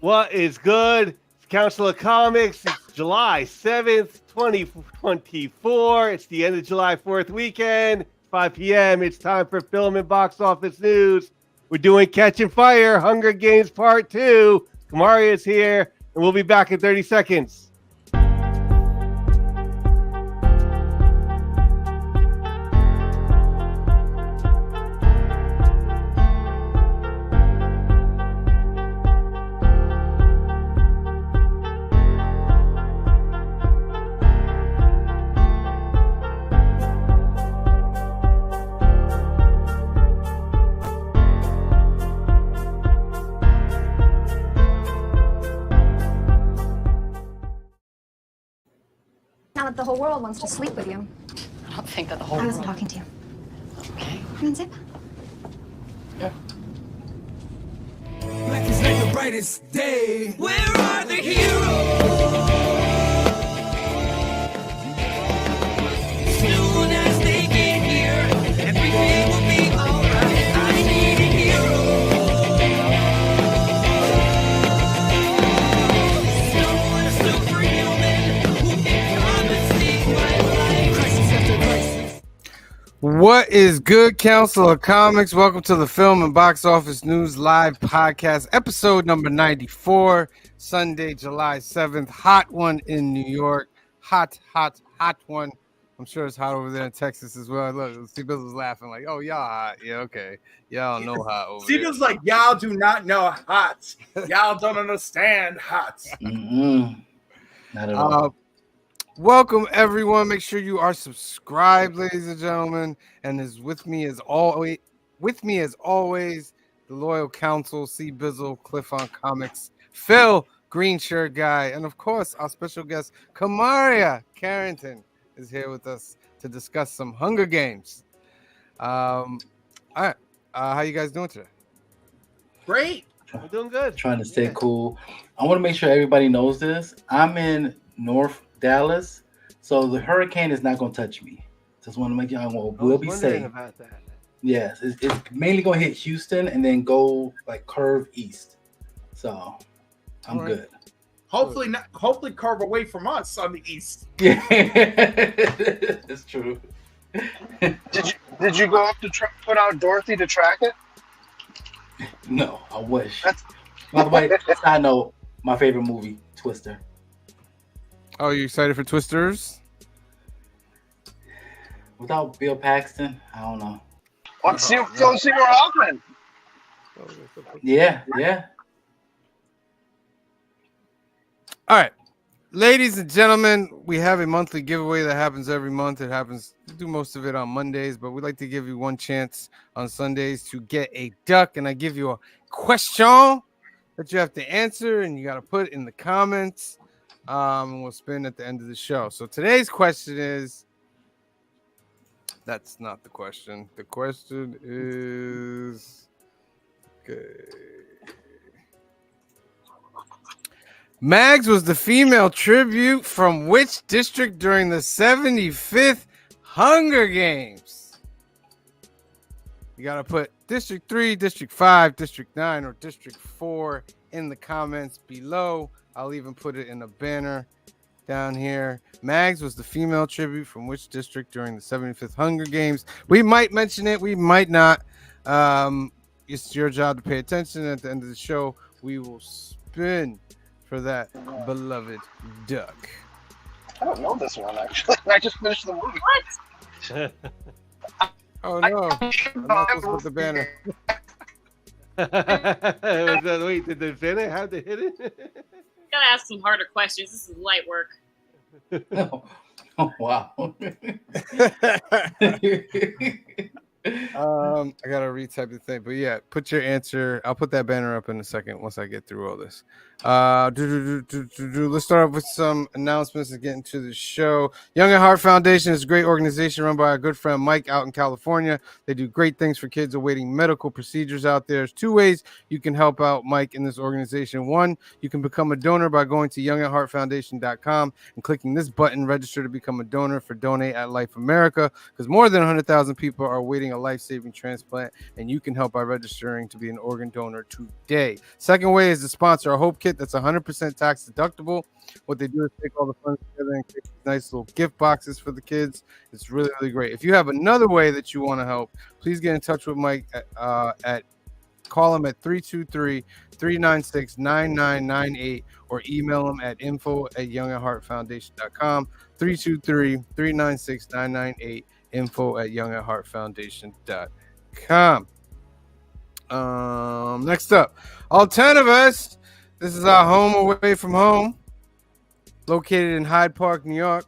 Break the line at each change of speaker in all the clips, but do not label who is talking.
What is good? It's Council of Comics. It's July 7th, 2024. It's the end of July 4th weekend. 5 p.m. It's time for film and box office news. We're doing Catching Fire, Hunger Games Part 2. Kamari is here, and we'll be back in 30 seconds.
Now that the whole world wants to sleep with you.
I don't think that the whole
I wasn't
world...
talking to you.
Okay.
Unzip.
Yeah.
Black is like the brightest day. Where are the heroes? Soon as they get here, everything will be alright. I need a hero. Someone a superhuman who can come and save my life. Crisis after crisis.
What is good, Council of Comics? Welcome to the Film and Box Office News Live Podcast, episode number 94, Sunday, July 7th. Hot one in New York. Hot one. I'm sure it's hot over there in Texas as well. Look, Steve Bill was laughing like, oh, y'all hot. Yeah, okay. Y'all know hot over there.
Steven's like, y'all do not know hot. Y'all don't understand hot.
Not at all.
Welcome, everyone. Make sure you are subscribed, ladies and gentlemen. And is with me as always, the loyal council, C Bizzle, Cliff on Comics, Phil, Green Shirt Guy, and of course, our special guest, Kamaria Carrington, is here with us to discuss some Hunger Games. All right. How you guys doing today?
Great.
We're doing good.
Trying to stay cool. I want to make sure everybody knows this. I'm in North Dallas, so the hurricane is not going to touch me. Just want to make y'all know we'll be safe.
About that.
Yes, it's mainly going to hit Houston and then go like curve east. So I'm good.
Hopefully not. Hopefully curve away from us on the east.
Yeah, it's true.
Did you go up to put out Dorothy to track it?
No, I wish. By the way, side note, my favorite movie, Twister.
Oh, you excited for Twisters?
Without Bill Paxton, I don't know.
Let's see Phil Seymour Hoffman.
Yeah.
All right, ladies and gentlemen, we have a monthly giveaway that happens every month. It happens to do most of it on Mondays, but we'd like to give you one chance on Sundays to get a duck. And I give you a question that you have to answer, and you got to put in the comments. And we'll spin at the end of the show. So today's question is, that's not the question. The question is, okay. Mags was the female tribute from which district during the 75th Hunger Games? You got to put District 3, District 5, District 9, or District 4 in the comments below. I'll even put it in a banner down here. Mags was the female tribute from which district during the 75th Hunger Games? We might mention it. We might not. It's your job to pay attention. At the end of the show, we will spin for that beloved duck.
I don't know this one, actually. I just finished the movie. What?
Oh, no. I'm not supposed to put the banner.
Wait, did they finish? How'd they hit it?
Gotta ask some harder questions. This is light work.
Oh, wow.
I gotta retype the thing, but yeah, put your answer. I'll put that banner up in a second once I get through all this. Let's start off with some announcements and get into the show. Young at Heart Foundation is a great organization run by our good friend Mike out in California. They do great things for kids awaiting medical procedures out there. There's two ways you can help out Mike in this organization. One, you can become a donor by going to youngatheartfoundation.com and clicking this button, register to become a donor for Donate at Life America, because more than 100,000 people are waiting a life-saving transplant, and you can help by registering to be an organ donor today. Second way is to sponsor a Hope Kit that's 100% tax deductible. What they do is take all the funds together and create these nice little gift boxes for the kids. It's really, really great. If you have another way that you want to help, please get in touch with Mike at call him at 323-396-9998 or email him at info@youngatheartfoundation.com. 323-396-9998, info@youngatheartfoundation.com. Next up, Alternatives. This is our home away from home, located in Hyde Park, New York.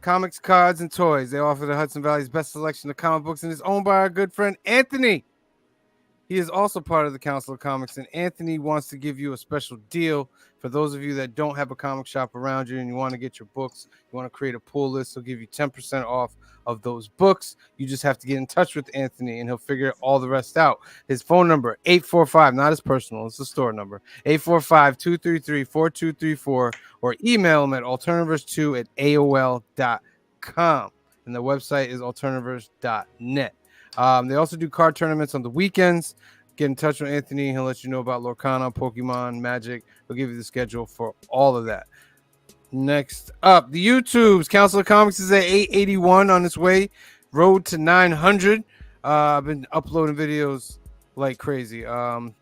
Comics, cards, and toys. They offer the Hudson Valley's best selection of comic books and is owned by our good friend Anthony. He is also part of the Council of Comics, and Anthony wants to give you a special deal for those of you that don't have a comic shop around you and you want to get your books. You want to create a pull list. He'll give you 10% off of those books. You just have to get in touch with Anthony, and he'll figure all the rest out. His phone number, 845, not his personal, it's the store number, 845-233-4234, or email him at alternaverse2@aol.com. And the website is alternaverse.net. They also do card tournaments on the weekends. Get in touch with Anthony. He'll let you know about Lorcana, Pokemon, Magic. He'll give you the schedule for all of that. Next up, the YouTubes. Council of Comics is at 881 on its way. Road to 900. I've been uploading videos like crazy.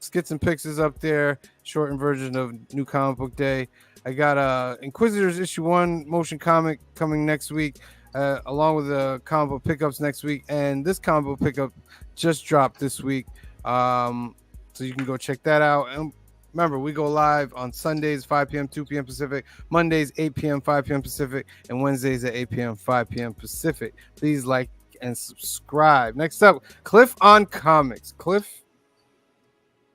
Skits and Pics is up there. Shortened version of New Comic Book Day. I got Inquisitors issue 1 motion comic coming next week. Along with the comic book pickups next week, and this comic book pickup just dropped this week, so you can go check that out. And remember, we go live on Sundays 5 p.m. 2 p.m. Pacific, Mondays 8 p.m. 5 p.m. Pacific, and Wednesdays at 8 p.m. 5 p.m. Pacific. Please like and subscribe. Next up, Cliff on Comics. Cliff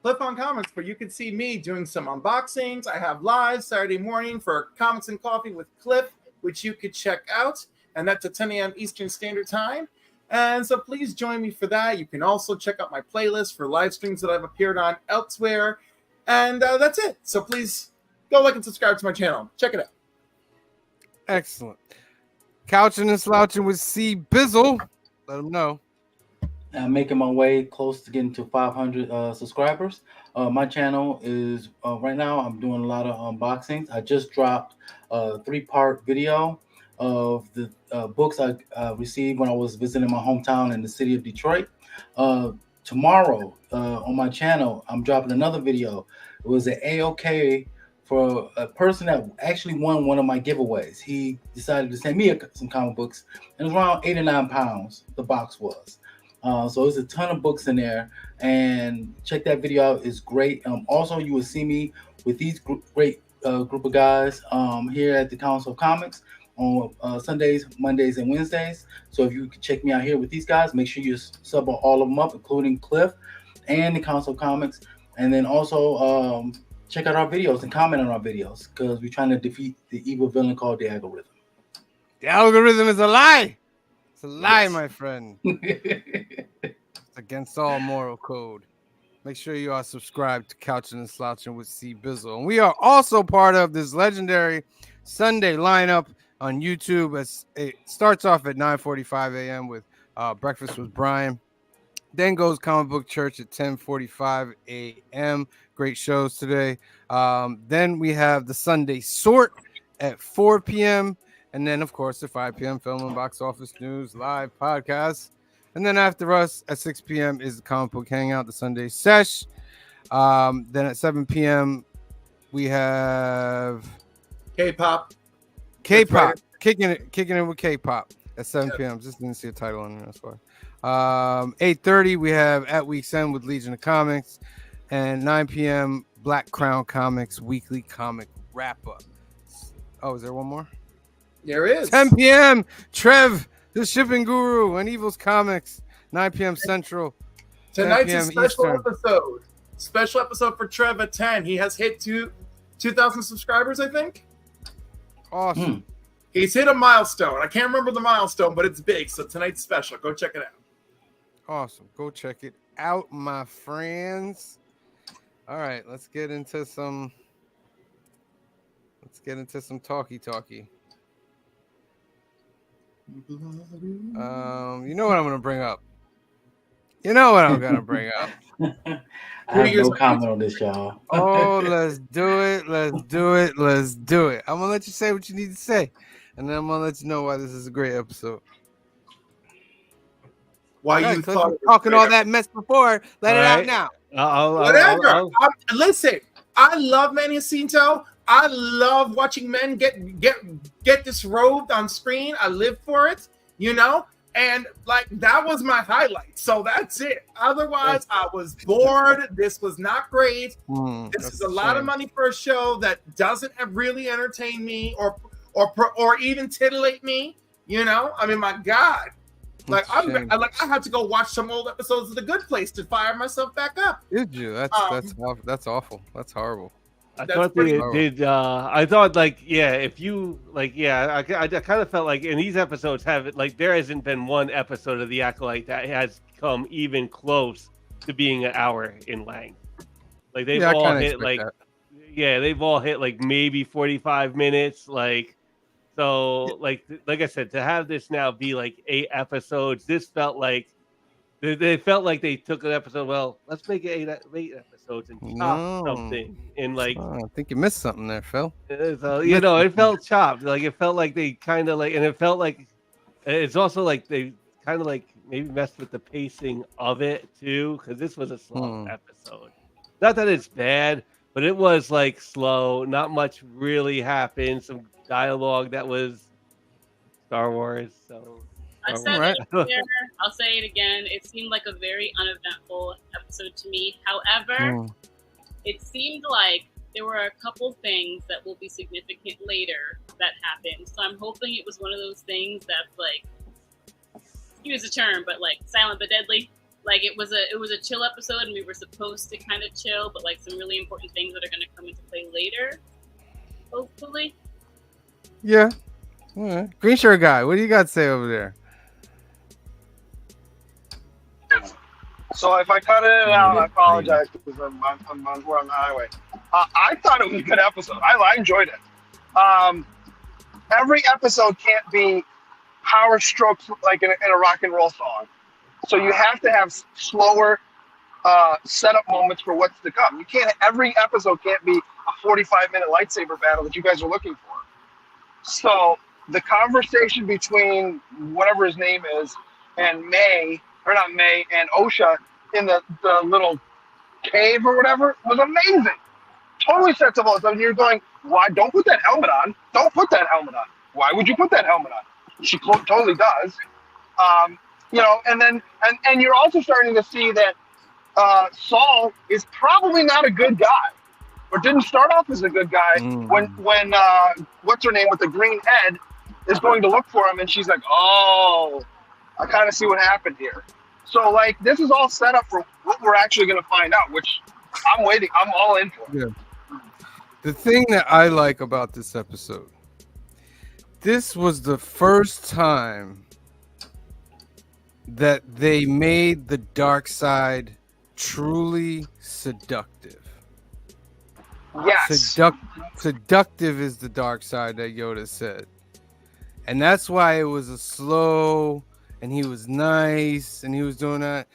on Comics, where you can see me doing some unboxings. I have live Saturday morning for Comics and Coffee with Cliff, which you could check out. And that's at 10 a.m. Eastern Standard Time. And so please join me for that. You can also check out my playlist for live streams that I've appeared on elsewhere. And that's it. So please go like and subscribe to my channel. Check it out.
Excellent. Couching and Slouching with C. Bizzle. Let them know.
I'm making my way close to getting to 500 subscribers. My channel is, right now, I'm doing a lot of unboxings. I just dropped a 3-part video of the books I received when I was visiting my hometown in the city of Detroit. Tomorrow on my channel, I'm dropping another video. It was an A-OK for a person that actually won one of my giveaways. He decided to send me some comic books, and it was around 89 pounds, the box was. So there's a ton of books in there, and check that video out. It's great. Also, you will see me with these great group of guys here at the Council of Comics on Sundays, Mondays, and Wednesdays. So if you can check me out here with these guys, make sure you sub all of them up, including Cliff and the Council of Comics. And then also check out our videos and comment on our videos, because we're trying to defeat the evil villain called the algorithm.
The algorithm is a lie. It's a lie,
Yes.
my friend. It's against all moral code. Make sure you are subscribed to Couching and Slouching with C. Bizzle. And we are also part of this legendary Sunday lineup on YouTube. It starts off at 9:45 a.m. with Breakfast with Brian. Then goes Comic Book Church at 10:45 a.m. Great shows today. Then we have the Sunday Sort at 4 p.m. And then, of course, at 5 p.m. Film and Box Office News live podcast. And then after us at 6 p.m. is the Comic Book Hangout, the Sunday Sesh. Then at 7 p.m. we have
K-pop.
K-pop, kicking it with K-pop at 7 p.m. Just didn't see a title on there, that's why. 8:30 we have At Week's End with Legion of Comics, and 9 p.m. Black Crown Comics weekly comic wrap up. Oh, is there one more?
There is.
10 p.m. Trev, the shipping guru, and Evil's Comics. 9 p.m. Central.
Tonight's
10
a
p.m.
special
Eastern.
episode. Special episode for Trev at 10. He has hit 2,000 subscribers, I think.
Awesome.
He's hit a milestone. I can't remember the milestone, but it's big. So tonight's special. Go check it out.
Awesome. Go check it out, my friends. All right, let's get into some talkie. You know what I'm gonna bring up? You know what I'm gonna bring up?
I have no comment on this, y'all.
Oh, let's do it. Let's do it. Let's do it. I'm gonna let you say what you need to say, and then I'm gonna let you know why this is a great episode.
Why
Right,
you
Cliff,
thought
you
it was
talking
great.
all that mess before? Let it out now.
Whatever. Listen, I love Man Jacinto. I love watching men get disrobed on screen. I live for it, you know. And like that was my highlight. So that's it. Otherwise, I was bored. This was not great. This is a lot of money for a show that doesn't really entertain me or even titillate me. You know, I mean, my God. Like I had to go watch some old episodes of The Good Place to fire myself back up.
Did you? That's awful. That's horrible.
I thought they did. I thought if you I kind of felt like in these episodes there hasn't been one episode of The Acolyte that has come even close to being an hour in length. Like they've all hit they've all hit like maybe 45 minutes. So like I said, to have this now be like 8 episodes, this felt like they felt like they took an episode. Well, let's make it 8 episodes and chop something. And I
think you missed something there, Phil.
So it felt chopped. Like it felt like they kind of and it felt like it's also like they kind of maybe messed with the pacing of it too, because this was a slow episode. Not that it's bad, but it was slow. Not much really happened. Some dialogue that was Star Wars. So.
I said it earlier, I'll say it again. It seemed like a very uneventful episode to me. However, it seemed like there were a couple things that will be significant later that happened. So I'm hoping it was one of those things that's use the term, but silent but deadly. It was a chill episode, and we were supposed to kind of chill, but some really important things that are going to come into play later. Hopefully.
Yeah. All right. Green shirt guy, what do you got to say over there?
So if I cut it out, I apologize because we're on the highway. I thought it was a good episode. I enjoyed it. Every episode can't be power strokes like in a rock and roll song. So you have to have slower setup moments for what's to come. Every episode can't be a 45-minute lightsaber battle that you guys are looking for. So the conversation between whatever his name is and and Osha in the little cave or whatever was amazing. Totally sets up all stuff. And you're going, why? Don't put that helmet on. Don't put that helmet on. Why would you put that helmet on? She totally does. And you're also starting to see that Saul is probably not a good guy, or didn't start off as a good guy when what's her name with the green head is going to look for him, and she's like, oh, I kind of see what happened here. So this is all set up for what we're actually going to find out, which I'm waiting. I'm all in for.
Yeah. The thing that I like about this episode, this was the first time that they made the dark side truly seductive.
Yes.
Seductive is the dark side that Yoda said. And that's why it was a slow, and he was nice, and he was doing that.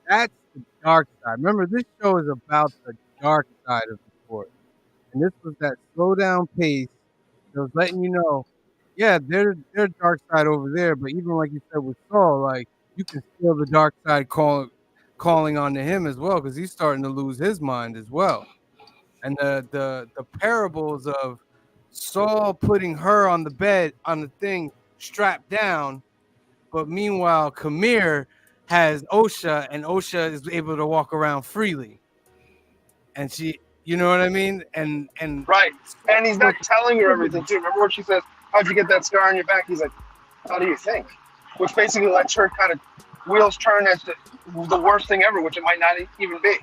That's the dark side. Remember, this show is about the dark side of the Force. And this was that slow down pace that was letting you know, yeah, there's dark side over there, but even like you said with Saul, you can feel the dark side calling on to him as well, because he's starting to lose his mind as well. And the parables of Saul putting her on the bed, on the thing, strapped down, but meanwhile Kamir has Osha, and Osha is able to walk around freely, and she, you know what I mean, and
right, and he's not telling her everything too. Remember what she says? How'd you get that scar on your back? He's like, how do you think? Which basically lets her kind of wheels turn as to the worst thing ever, which it might not even be.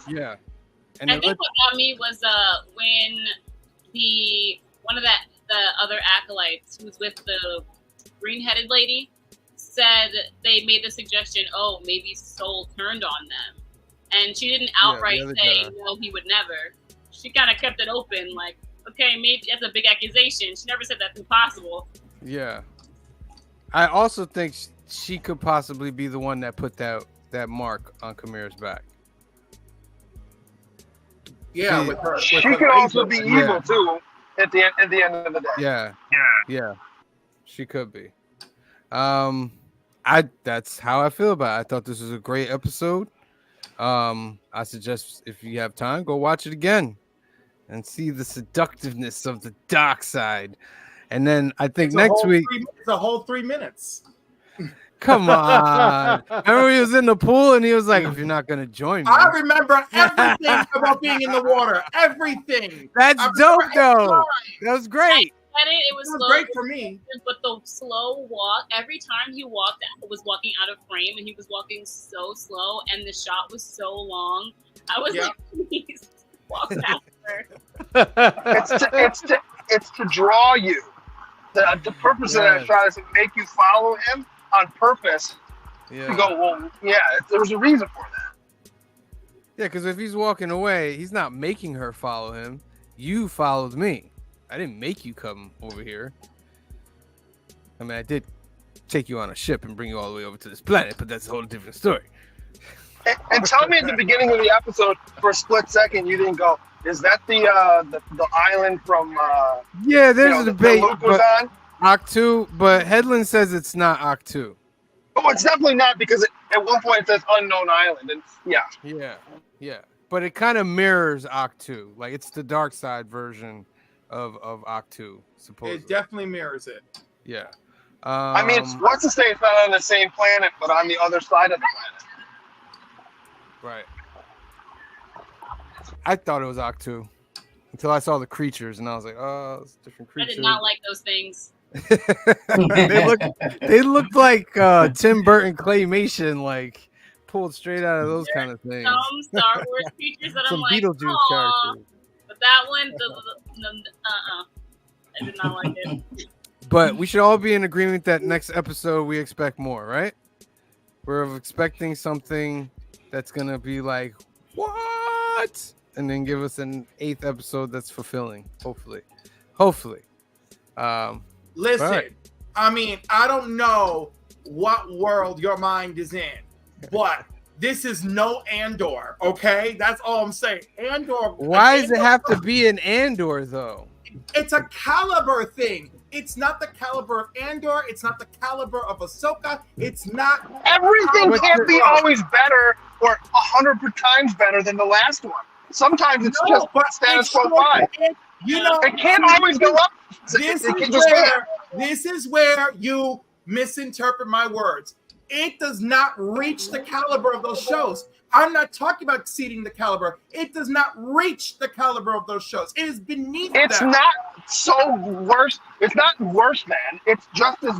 Yeah.
And I think what got me was when one of the other acolytes who's with the green-headed lady said they made the suggestion, oh, maybe Soul turned on them. And she didn't outright say, no, he would never. She kind of kept it open, okay, maybe that's a big accusation. She never said that's impossible.
Yeah. I also think she could possibly be the one that put that that mark on Kamira's back.
Yeah,
She-
with her.
She
with her
could also
laser.
be
Yeah.
evil too. At the end of the day.
Yeah, she could be. That's how I feel about it. I thought this was a great episode. I suggest if you have time, go watch it again and see the seductiveness of the dark side. And then I think next week,
It's a whole 3 minutes.
come on. Remember he was in the pool and he was like, if you're not gonna join me.
I remember everything about being in the water. Everything.
That's
I
dope
remember every
though.
line.
That was great.
It
It
was
was
slow,
great for me.
but the slow walk. Every time he was walking out of frame, and he was walking so slow, and the shot was so long. I was
Yeah.
like, please walk faster.
It's to draw you. The purpose of that
Yes.
shot is to make you follow him on purpose. You
Yeah.
go, well, yeah, there was a reason for that.
Yeah, because if he's walking away, he's not making her follow him. You followed me. I didn't make you come over here. I mean, I did take you on a ship and bring you all the way over to this planet, but that's a whole different story.
And tell me at the beginning of the episode, for a split second, you didn't go, is that the island from
Yeah, there's a
that
debate,
Luke was
but
on?
Octu, but Headland says it's not Octu.
Oh, it's definitely not, because at one point it says unknown island, and
Yeah. But it kind of mirrors Octu. Like, it's the dark side version of Octu, supposedly.
It definitely mirrors it.
Yeah.
I mean, what's to say it's not on the same planet, but on the other side of the planet?
Right. I thought it was Octu until I saw the creatures, and I was like, oh, it's different
I
creatures.
did not like those things.
they looked like Tim Burton claymation, like pulled straight out of those kind of things.
Some Star Wars creatures that
Some
I'm like,
Beetlejuice
"Aw."
characters.
But that one, I did not like it.
But we should all be in agreement that next episode we expect more, right? We're expecting something that's gonna be like, what? And then give us an 8th episode that's fulfilling, hopefully.
Listen,
Right.
I mean, I don't know what world your mind is in, but this is no Andor, okay? That's all I'm saying. Andor.
Why does it have to be an Andor though?
It's a caliber thing. It's not the caliber of Andor. It's not the caliber of Ahsoka. It's not.
Everything
What's
can't
your-
be always better or 100 times better than the last one. Sometimes it's just status quo fine.
You know,
It can't always go up.
This
It
is
just can't.
where you misinterpret my words. It does not reach the caliber of those shows. I'm not talking about exceeding the caliber. It does not reach the caliber of those shows. It is beneath
It's
that.
not so worse. It's not worse, man. It's just as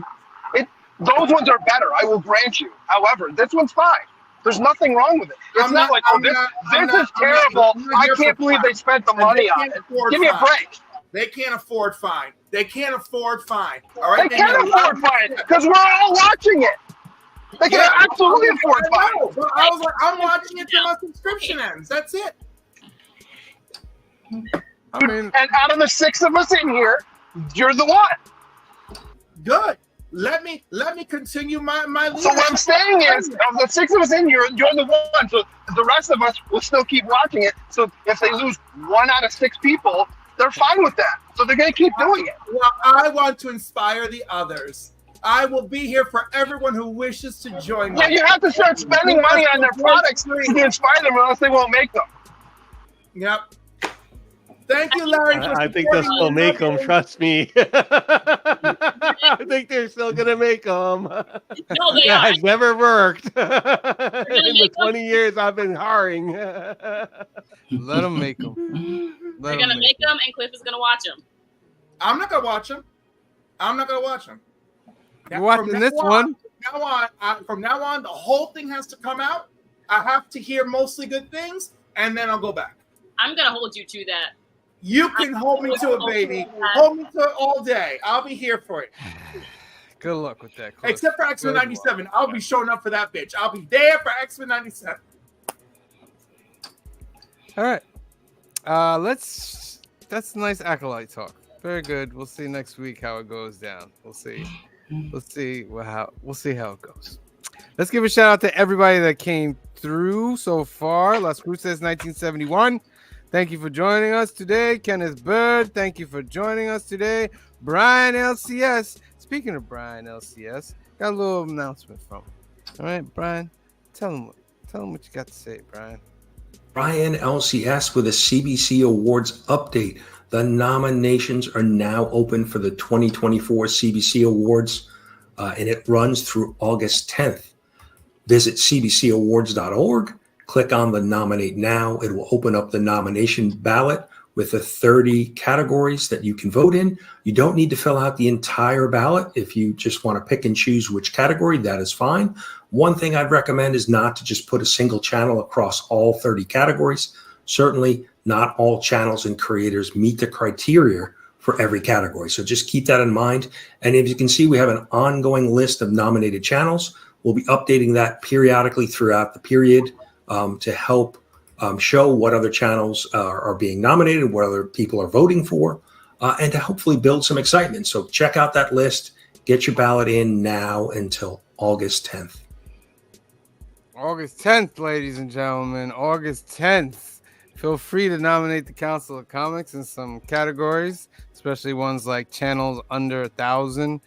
those ones are better. I will grant you. However, this one's fine. There's nothing wrong with it. It's
I'm
not
not-
like,
I'm
this
not-
is
I'm not
terrible. I
here
can't
for
believe
fine.
they spent the
And
money
they
on
can't
it.
afford
Give me a
fine.
break.
They can't afford fine. They can't afford fine. All
They
right.
can't afford fine because we're all watching it. They can absolutely afford
I
fine.
know, but I was like, I'm watching it till my subscription ends. That's it.
I mean,
And out of the 6 of us in here, you're the one.
Good. Let me continue my
So what I'm saying is, of the 6 of us in here, you're the one. So the rest of us will still keep watching it. So if they lose 1 out of 6 people, they're fine with that. So they're going to keep doing it.
Well, I want to inspire the others. I will be here for everyone who wishes to join me.
Yeah, you have to start spending money on their products to inspire them, or else they won't make them.
Yep. Thank you, Larry. For
I think they'll
supporting
still
me.
make them. Trust me. I think they're still gonna make them.
No, they
That
are.
has never worked in the
make 'em.
20 years I've been hiring.
let them make them.
They're gonna make them, and Cliff is gonna watch them.
I'm not gonna watch them.
You're watching
From
this
now
one?
From now on, the whole thing has to come out. I have to hear mostly good things, and then I'll go back.
I'm gonna hold you to that.
You can hold me to it, baby. Hold me to it all day. I'll be here for it.
Good luck with that. Cliff.
Except for X-Men
Good
97.
luck.
I'll be showing up for that bitch. I'll be there for X-Men 97.
All right. That's nice acolyte talk. Very good. We'll see next week how it goes down. We'll see. We'll see how it goes. Let's give a shout out to everybody that came through so far. Las Cruces 1971. Thank you for joining us today. Kenneth Bird, thank you for joining us today. Brian LCS. Speaking of Brian LCS, got a little announcement from him. All right, Brian, tell him what you got to say, Brian.
Brian LCS with a CBC Awards update. The nominations are now open for the 2024 CBC Awards, and it runs through August 10th. Visit cbcawards.org, click on the Nominate Now. It will open up the nomination ballot with the 30 categories that you can vote in. You don't need to fill out the entire ballot. If you just want to pick and choose which category, that is fine. One thing I'd recommend is not to just put a single channel across all 30 categories. Certainly not all channels and creators meet the criteria for every category. So just keep that in mind. And if you can see, we have an ongoing list of nominated channels. We'll be updating that periodically throughout the period to help show what other channels are being nominated, what other people are voting for, and to hopefully build some excitement. So check out that list. Get your ballot in now until August 10th.
August 10th, ladies and gentlemen. August 10th. Feel free to nominate the Council of Comics in some categories, especially ones like channels under 1,000,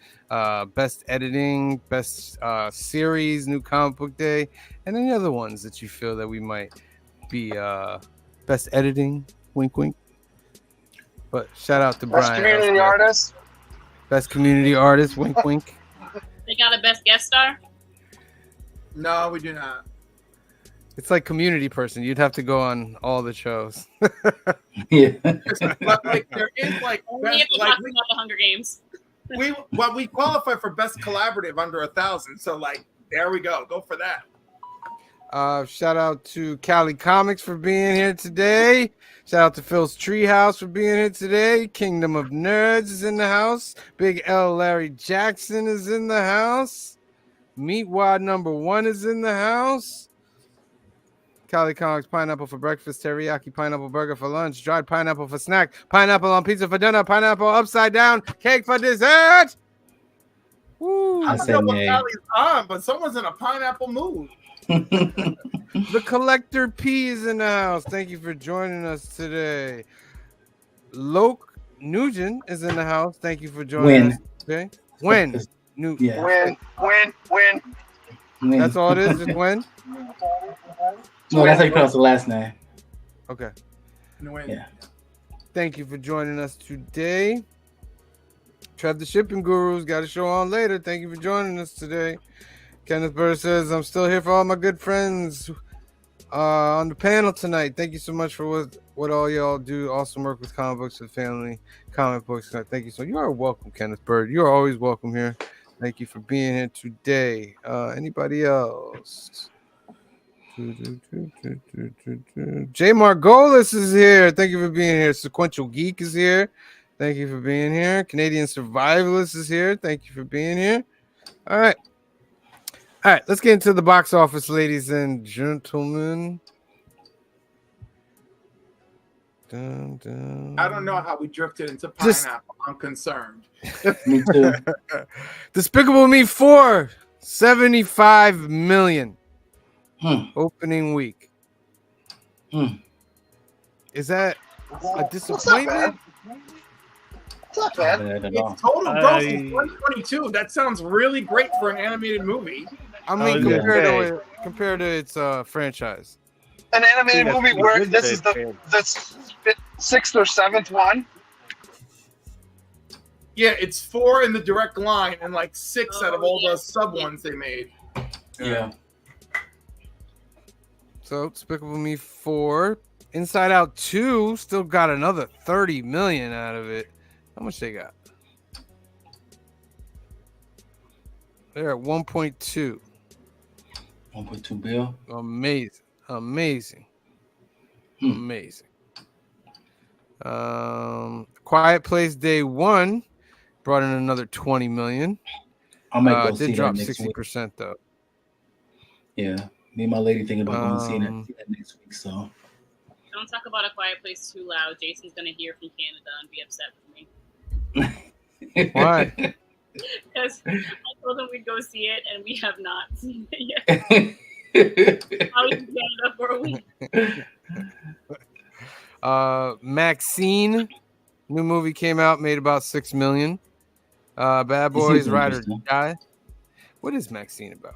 best editing, best series, new comic book day, and any other ones that you feel that we might be best editing, wink wink. But shout out to
Best
Brian.
community artist.
Best community artist, wink wink.
They got a best guest star.
No, we do not.
It's like community person. You'd have to go on all the shows.
Yeah.
But like there is like
Only if
best,
we're
like
talking about the Hunger Games.
we qualify for best collaborative under 1,000. So like there we go. Go for that.
Shout out to Cali Comics for being here today. Shout out to Phil's Treehouse for being here today. Kingdom of Nerds is in the house. Big L Larry Jackson is in the house. Meat Wad #1 is in the house. Cali Comics pineapple for breakfast, teriyaki pineapple burger for lunch, dried pineapple for snack, pineapple on pizza for dinner, pineapple upside down, cake for dessert. Woo.
I don't know what Cali's on, but someone's in a pineapple mood.
The Collector P is in the house. Thank you for joining us today. Loke Nugent is in the house. Thank you for joining us today. When?
Yeah.
Win.
That's all it is? Just when?
No, that's how you pronounce the last name.
Okay.
Win.
Yeah.
Thank you for joining us today. Trev the Shipping Gurus got a show on later. Thank you for joining us today. Kenneth Burr says, I'm still here for all my good friends on the panel tonight. Thank you so much for what all y'all do. Awesome work with comic books and family comic books. Thank you so much. You are welcome, Kenneth Bird. You are always welcome here. Thank you for being here today. Anybody else? J. Margolis is here. Thank you for being here. Sequential Geek is here. Thank you for being here. Canadian Survivalist is here. Thank you for being here. All right. Let's get into the box office, ladies and gentlemen. Dun, dun.
I don't know how we drifted into pineapple. I'm concerned.
Me too.
Despicable Me 4, 75 million. Opening week. Is that a disappointment?
It's not bad.
It's total gross in 2022. That sounds really great for an animated movie.
I mean, compared to its franchise.
An animated movie where this is the 6th or 7th one.
Yeah, it's 4 in the direct line and like 6 out of all the sub ones they made.
Yeah.
So Despicable Me 4, Inside Out 2 still got another 30 million out of it. How much they got? They're at 1.2.
1.2 bill.
Amazing. Quiet Place Day 1 brought in another 20 million.
I might go see
did
that
drop
next
60%
week.
though.
Yeah, me and my lady thinking about going to see that next week. So
Don't talk about A Quiet Place too loud. Jason's gonna hear from Canada and be upset with me.
Why?
Because I told them we'd go see it, and we have not seen it yet. I was in Canada for a week.
Maxine, new movie came out, made about $6 million. Bad Boys, Ride or Die. What is Maxine about?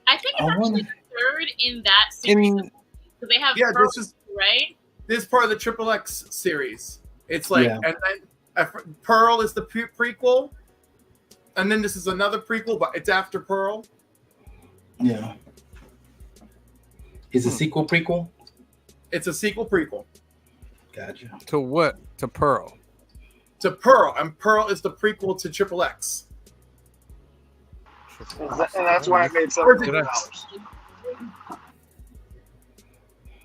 I think it's actually the third in that series. Because they have
Yeah,
Pearl,
this is
right?
this is part of the Triple X series. It's like,
Yeah.
and then Pearl is the prequel, and then this is another prequel, but it's after Pearl.
Yeah. Is a sequel prequel?
It's a sequel prequel
Gotcha.
To what? To Pearl.
to Pearl, and Pearl is the prequel to Triple X.
And that's why it made $7 million.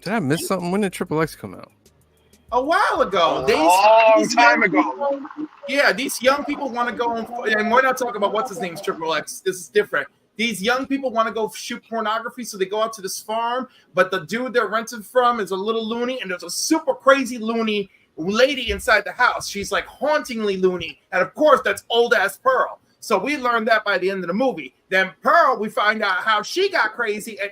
Did I miss something? When did Triple X come out?
A while ago.
Long time
young
ago.
people- yeah, these young people want to go, and we're not talking about what's his name's Triple X. This is different. These young people want to go shoot pornography, so they go out to this farm, but the dude they're renting from is a little loony, and there's a super crazy loony lady inside the house. She's like hauntingly loony, and of course, that's old-ass Pearl. So we learned that by the end of the movie. Then Pearl, we find out how she got crazy and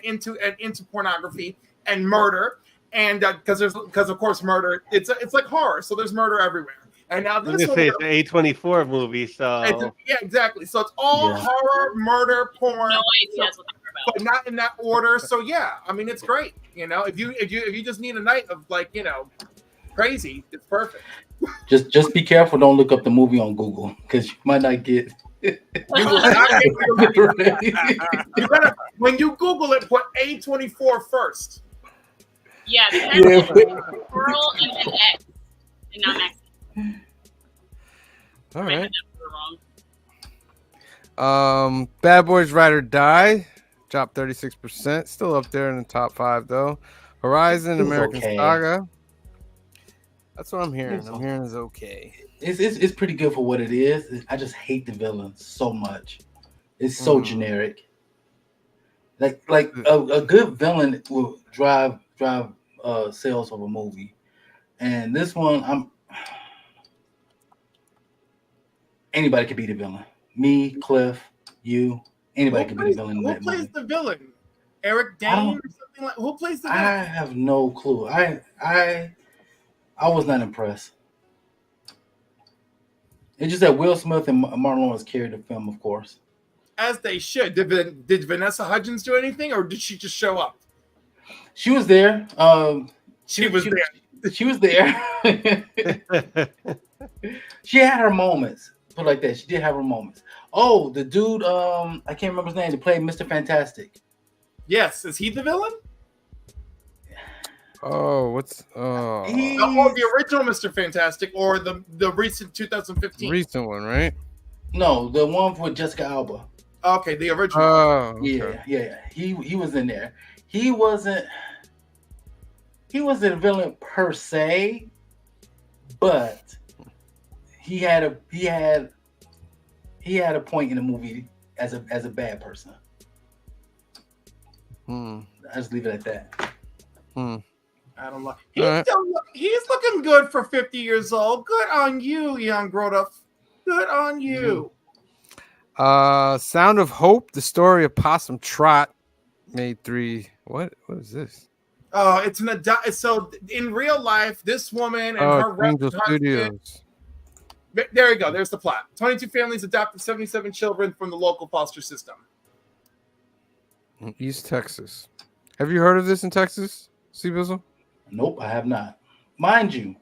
into pornography and murder, and because of course murder, it's like horror, so there's murder everywhere. And now
I was
this
gonna say it's
one,
an A24 movie, so
yeah, exactly. So it's all horror, murder, porn,
No idea what they're about.
but not in that order. So yeah, I mean it's great. You know, if you just need a night of like, you know, crazy, it's perfect.
Just be careful. Don't look up the movie on Google because you might not get.
You will not get you gotta, when you Google it, put A24 first.
Yeah, Pearl and an X, and not Max.
All right.
Wrong.
Bad Boys Ride or Die dropped 36%. Still up there in the top 5 though. Horizon,
It's
American
okay.
Saga. That's what I'm hearing.
It's
I'm hearing is okay.
It's pretty good for what it is. I just hate the villain so much. It's so generic. Like a good villain will drive sales of a movie, and this one anybody could be the villain. Me, Cliff, you, anybody could be the villain.
Who plays the villain? Eric Dane or something like? Who plays the villain?
I have no clue. I was not impressed. It's just that Will Smith and Martin Lawrence carried the film, of course.
As they should. Did Vanessa Hudgens do anything, or did she just show up?
She was there.
She was there.
She was there. She had her moments. Put it like that. She did have her moments. Oh, the dude, I can't remember his name. He played Mr. Fantastic.
Yes, is he the villain?
Oh,
The original Mr. Fantastic or the recent 2015?
Recent one, right?
No, the one with Jessica Alba.
Okay, the original.
Oh, okay.
Yeah. He was in there. He wasn't a villain per se, but he had a point in the movie as a bad person. I just leave it at that.
I don't know.
He's
He's looking good for 50 years old. Good on you, young grown-up. Good on you.
Sound of Hope, the story of Possum Trot, made 3. What is this?
Oh, it's so in real life, this woman and her
Angel Studios.
There you go. There's the plot. 22 families adopted 77 children from the local foster system.
In East Texas. Have you heard of this in Texas, C-Bizzle?
Nope, I have not. Mind you,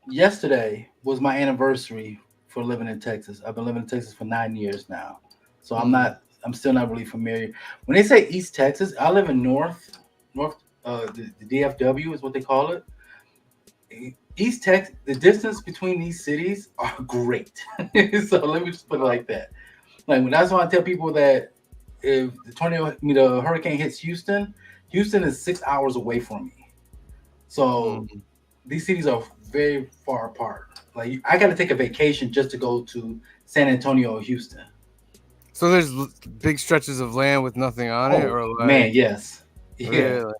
yesterday was my anniversary for living in Texas. I've been living in Texas for 9 years now. So I'm still not really familiar. When they say East Texas, I live in North, the DFW is what they call it. East Texas, the distance between these cities are great. So let me just put it like that. Like that's why I tell people that if the hurricane hits Houston is 6 hours away from me. So these cities are very far apart. Like I got to take a vacation just to go to San Antonio or Houston.
So there's big stretches of land with nothing on it, or like,
man, yes, yeah,
really?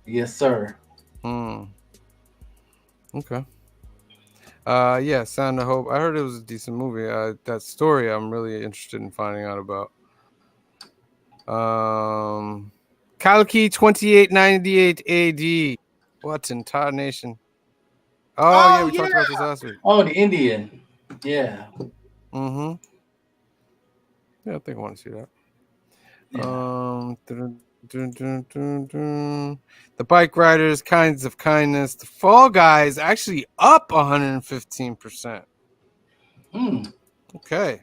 Yes, sir.
Okay. Yeah, Sound of Hope. I heard it was a decent movie. That story I'm really interested in finding out about. Kalki 2898 AD. What in Todd Nation? Oh, yeah, we talked about this last week.
Oh, the Indian. Yeah.
Mm-hmm. Yeah, I think I want to see that.
Yeah.
The Bike Riders, Kinds of Kindness. The Fall Guys actually up 115%. Okay.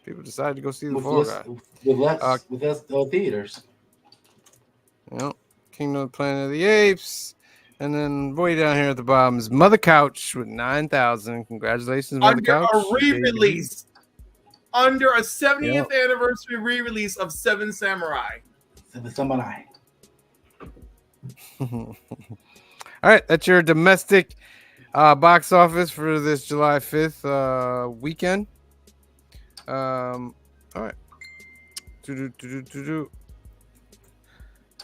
People decided to go see the Fall Guys.
With less theaters.
Yep. Kingdom of the Planet of the Apes. And then way down here at the bottom is Mother Couch with 9,000. Congratulations, Mother Couch.
A re-release. Under a 70th anniversary re-release of Seven Samurai.
Seven Samurai.
All right, that's your domestic box office for this July 5th weekend. All right.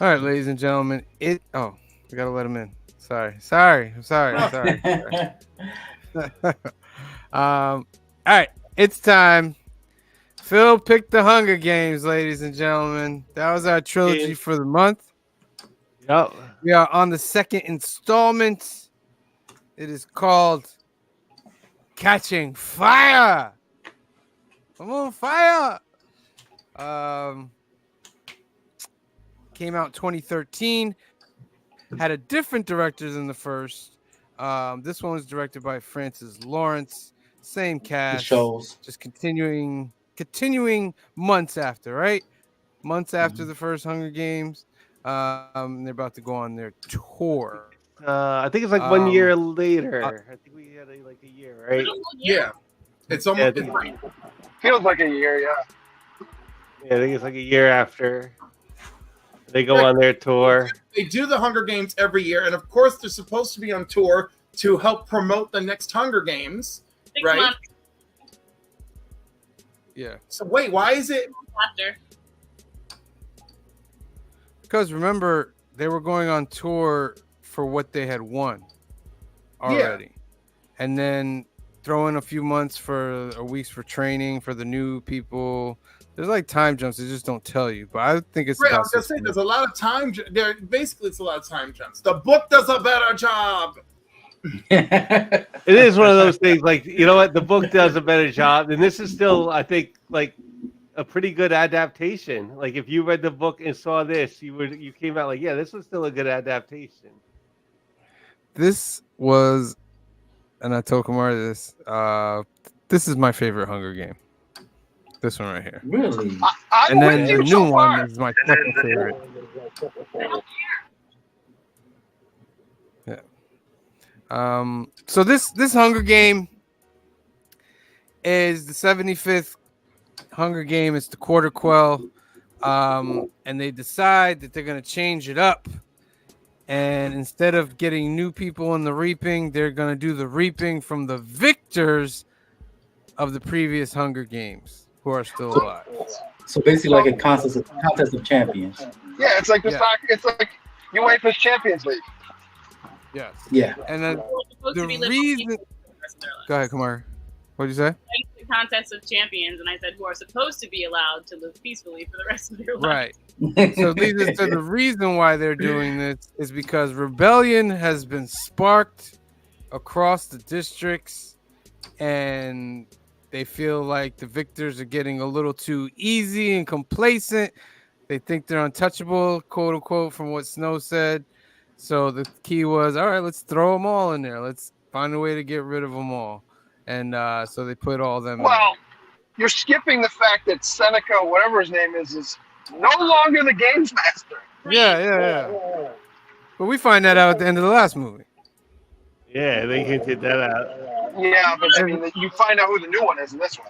All right, ladies and gentlemen. We gotta let him in. Sorry. All right, it's time. Phil picked the Hunger Games, ladies and gentlemen. That was our trilogy for the month.
Yep.
We are on the second installment. It is called Catching Fire. I'm on fire. Came out 2013. Had a different director than the first. This one was directed by Francis Lawrence. Same cast.
Shows.
Just continuing months after, right? Months after the first Hunger Games. They're about to go on their tour.
I think it's like 1 year later. I think we had like a year, right?
Yeah. It's almost
feels like a year, yeah.
Yeah, I think it's like a year after they go on their tour.
They do the Hunger Games every year, and of course they're supposed to be on tour to help promote the next Hunger Games, right?
Yeah.
So wait, why is it
after?
Because remember, they were going on tour for what they had won already. Yeah. And then throw in a few months for weeks for training for the new people. There's like time jumps. They just don't tell you. But I think it's
right. I was gonna say there's a lot of time. Basically, it's a lot of time jumps. The book does a better job.
It is one of those things. Like, you know what? The book does a better job, and this is still, I think, like a pretty good adaptation. Like, if you read the book and saw this, you came out like, yeah, this was still a good adaptation.
This was, and I told Kamar this. This is my favorite Hunger Game. This one right here.
Really?
And then the new one is my second favorite. Yeah. So this Hunger Game is the 75th Hunger Game. It's the quarter quell. And they decide that they're gonna change it up. And instead of getting new people in the reaping, they're gonna do the reaping from the victors of the previous Hunger Games who are still alive.
So basically, like a contest of champions.
Yeah, it's like the soccer. It's like UEFA's Champions League.
Yes.
Yeah.
And then the reason. Go ahead, Kumar. What did you say?
The contest of champions, and I said who are supposed to be allowed to live peacefully for the rest of their life.
Right. So the reason why they're doing this is because rebellion has been sparked across the districts, and they feel like the victors are getting a little too easy and complacent. They think they're untouchable, quote unquote, from what Snow said. So the key was, all right, let's throw them all in there. Let's find a way to get rid of them all. And so they put all them in.
Well, you're skipping the fact that Seneca, whatever his name is no longer the games master.
Yeah. But we find that out at the end of the last movie.
Yeah, they hinted that out.
Yeah, but I mean, you find out who the new one is in this one.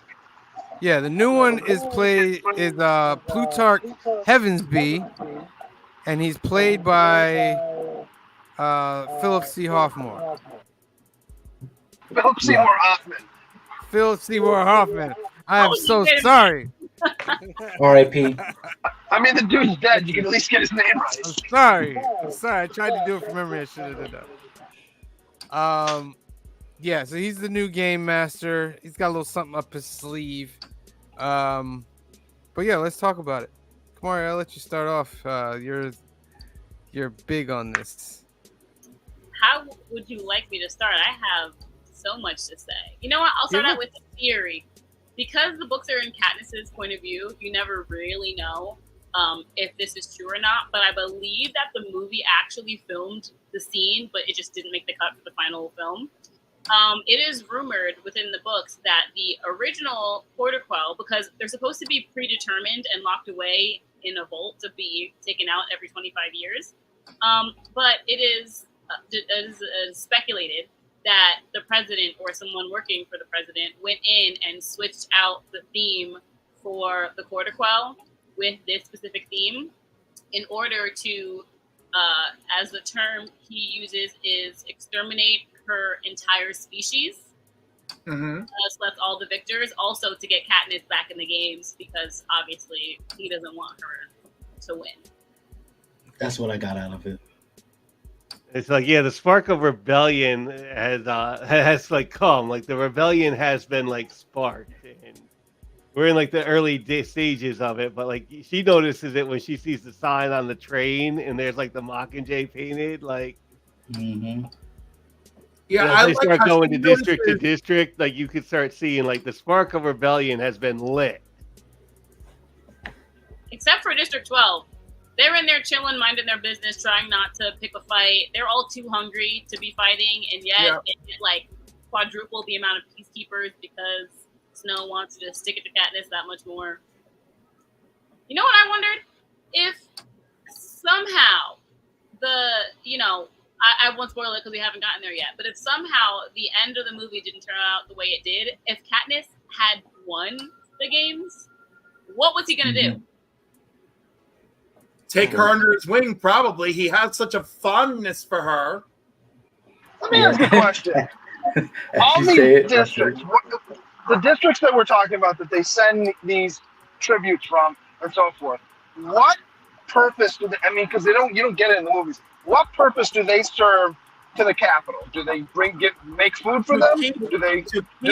Yeah, the new one is Plutarch Heavensby, and he's played by Philip C. Hoffman.
Philip Seymour Hoffman.
Philip Seymour Hoffman. I am so sorry.
R.I.P.
I mean, the dude's dead. You can at least get his name right.
I'm sorry. I tried to do it from memory. I should have done that. Yeah, so he's the new game master. He's got a little something up his sleeve. But yeah, let's talk about it. Kamari, I'll let you start off. You're big on this.
How would you like me to start? I have so much to say. You know what? I'll start out with a theory. Because the books are in Katniss's point of view, you never really know if this is true or not. But I believe that the movie actually filmed the scene, but it just didn't make the cut for the final film. It is rumored within the books that the original Porterquell, because they're supposed to be predetermined and locked away in a vault to be taken out every 25 years, but it is speculated that the president or someone working for the president went in and switched out the theme for the Porterquell with this specific theme in order to, as the term he uses is exterminate her entire species. So that's all the victors. Also to get Katniss back in the games because obviously he doesn't want her to win.
That's what I got out of it.
It's like, yeah, the spark of rebellion has like come. Like the rebellion has been like sparked, and we're in like the early stages of it. But like she notices it when she sees the sign on the train, and there's like the Mockingjay painted. Like,
Yeah,
as
I
they
like
start
how
going
she
to district to
notices-
district, like you could start seeing like the spark of rebellion has been lit.
Except for District 12. They're in there chilling, minding their business, trying not to pick a fight. They're all too hungry to be fighting, and yet it like quadruple the amount of peacekeepers because Snow wants to stick it to Katniss that much more. You know what I wondered? If somehow I won't spoil it because we haven't gotten there yet, but if somehow the end of the movie didn't turn out the way it did, if Katniss had won the games, what was he going to do?
Take her under his wing, probably. He had such a fondness for her.
Let me ask you a question. All
You
these
say it,
districts, the districts that we're talking about that they send these tributes from and so forth, what purpose do they, I mean, because you don't get it in the movies. What purpose do they serve to the capital? Do they make food for them? Do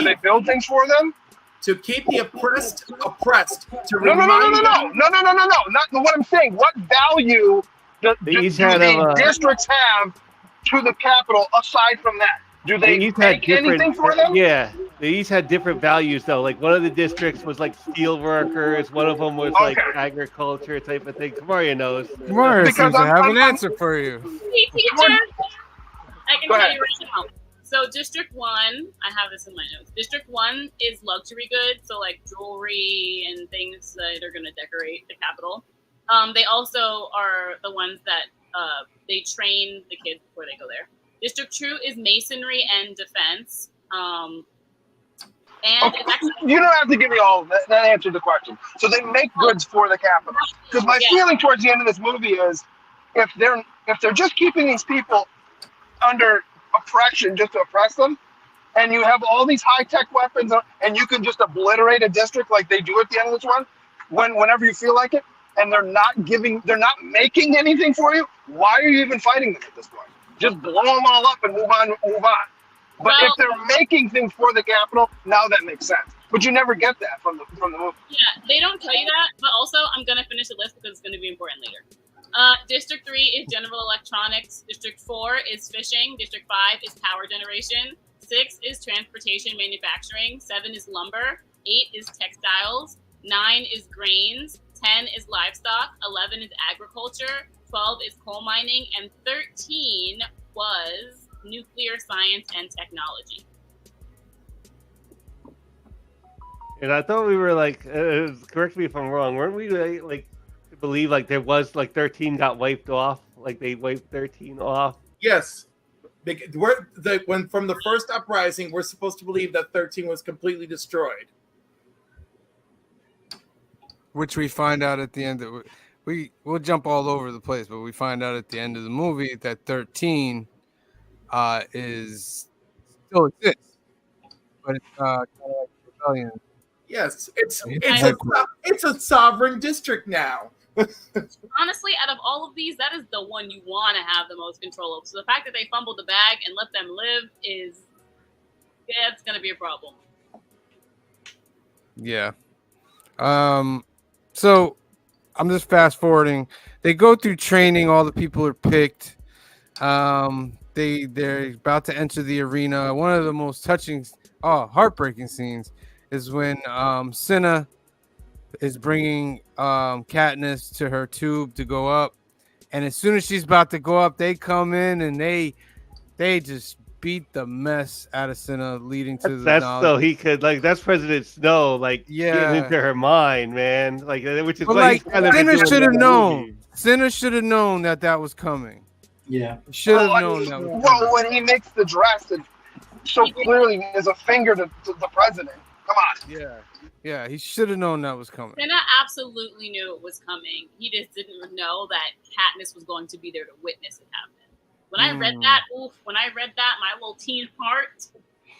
they build things for them?
To keep the oppressed. To
No.
remind them.
Not what I'm saying. What value do these districts have to the capital aside from that? Do they make anything for them?
Yeah, they each had different values though. Like one of the districts was like steel workers. One of them was like agriculture type of thing. Kamaria knows.
Kamaria seems to have an answer for you.
Hey, teacher! I can tell you right now. So District 1, I have this in my notes. District 1 is luxury goods, so like jewelry and things that are going to decorate the capital. They also are the ones that they train the kids before they go there. District 2 is masonry and defense. And it's actually,
you don't have to give me all of that. That answered the question. So they make goods for the capital. Because my feeling towards the end of this movie is, if they're just keeping these people under oppression just to oppress them, and you have all these high-tech weapons, and you can just obliterate a district like they do at the end of this one, whenever you feel like it, and they're not making anything for you, why are you even fighting them at this point? Just blow them all up and move on. But if they're making things for the capital, now that makes sense. But you never get that from the movie.
Yeah, they don't tell you that, but also I'm going to finish the list because it's going to be important later. District 3 is general electronics. District 4 is fishing. District 5 is power generation. 6 is transportation manufacturing. 7 is lumber. 8 is textiles. 9 is grains. 10 is livestock. 11 is agriculture. 12 is coal mining. And 13 was nuclear science and technology.
And I thought we were like, correct me if I'm wrong, weren't we like believe like there was like 13 got wiped off, like they wiped 13 off?
Yes. When from the first uprising, we're supposed to believe that 13 was completely destroyed.
Which we find out at the end of we'll jump all over the place, but we find out at the end of the movie that 13 is still exists, but it's kind of like rebellion.
Yes, it's a sovereign district now.
Honestly, out of all of these, that is the one you want to have the most control of. So the fact that they fumbled the bag and let them live is Yeah, it's gonna be a problem.
Yeah. So I'm just fast forwarding. They go through training. All the people are picked. They're about to enter the arena. One of the most touching, heartbreaking scenes is when Cinna is bringing Katniss to her tube to go up, and as soon as she's about to go up, they come in and they just beat the mess out of Cinna, leading to the
That's
knowledge.
so he could like that's President Snow like getting into her mind, man. Like which is
But
what he's
like
kind of been
Cinna
doing
should
in
have
the
known.
movie.
Cinna should have known that was coming.
Yeah.
Should have known that was coming.
Well, when he makes the dress, it so clearly there's a finger to the president. Come on.
Yeah, he should have known that was coming.
Cinna absolutely knew it was coming. He just didn't know that Katniss was going to be there to witness it happen. When I read that, my little teen heart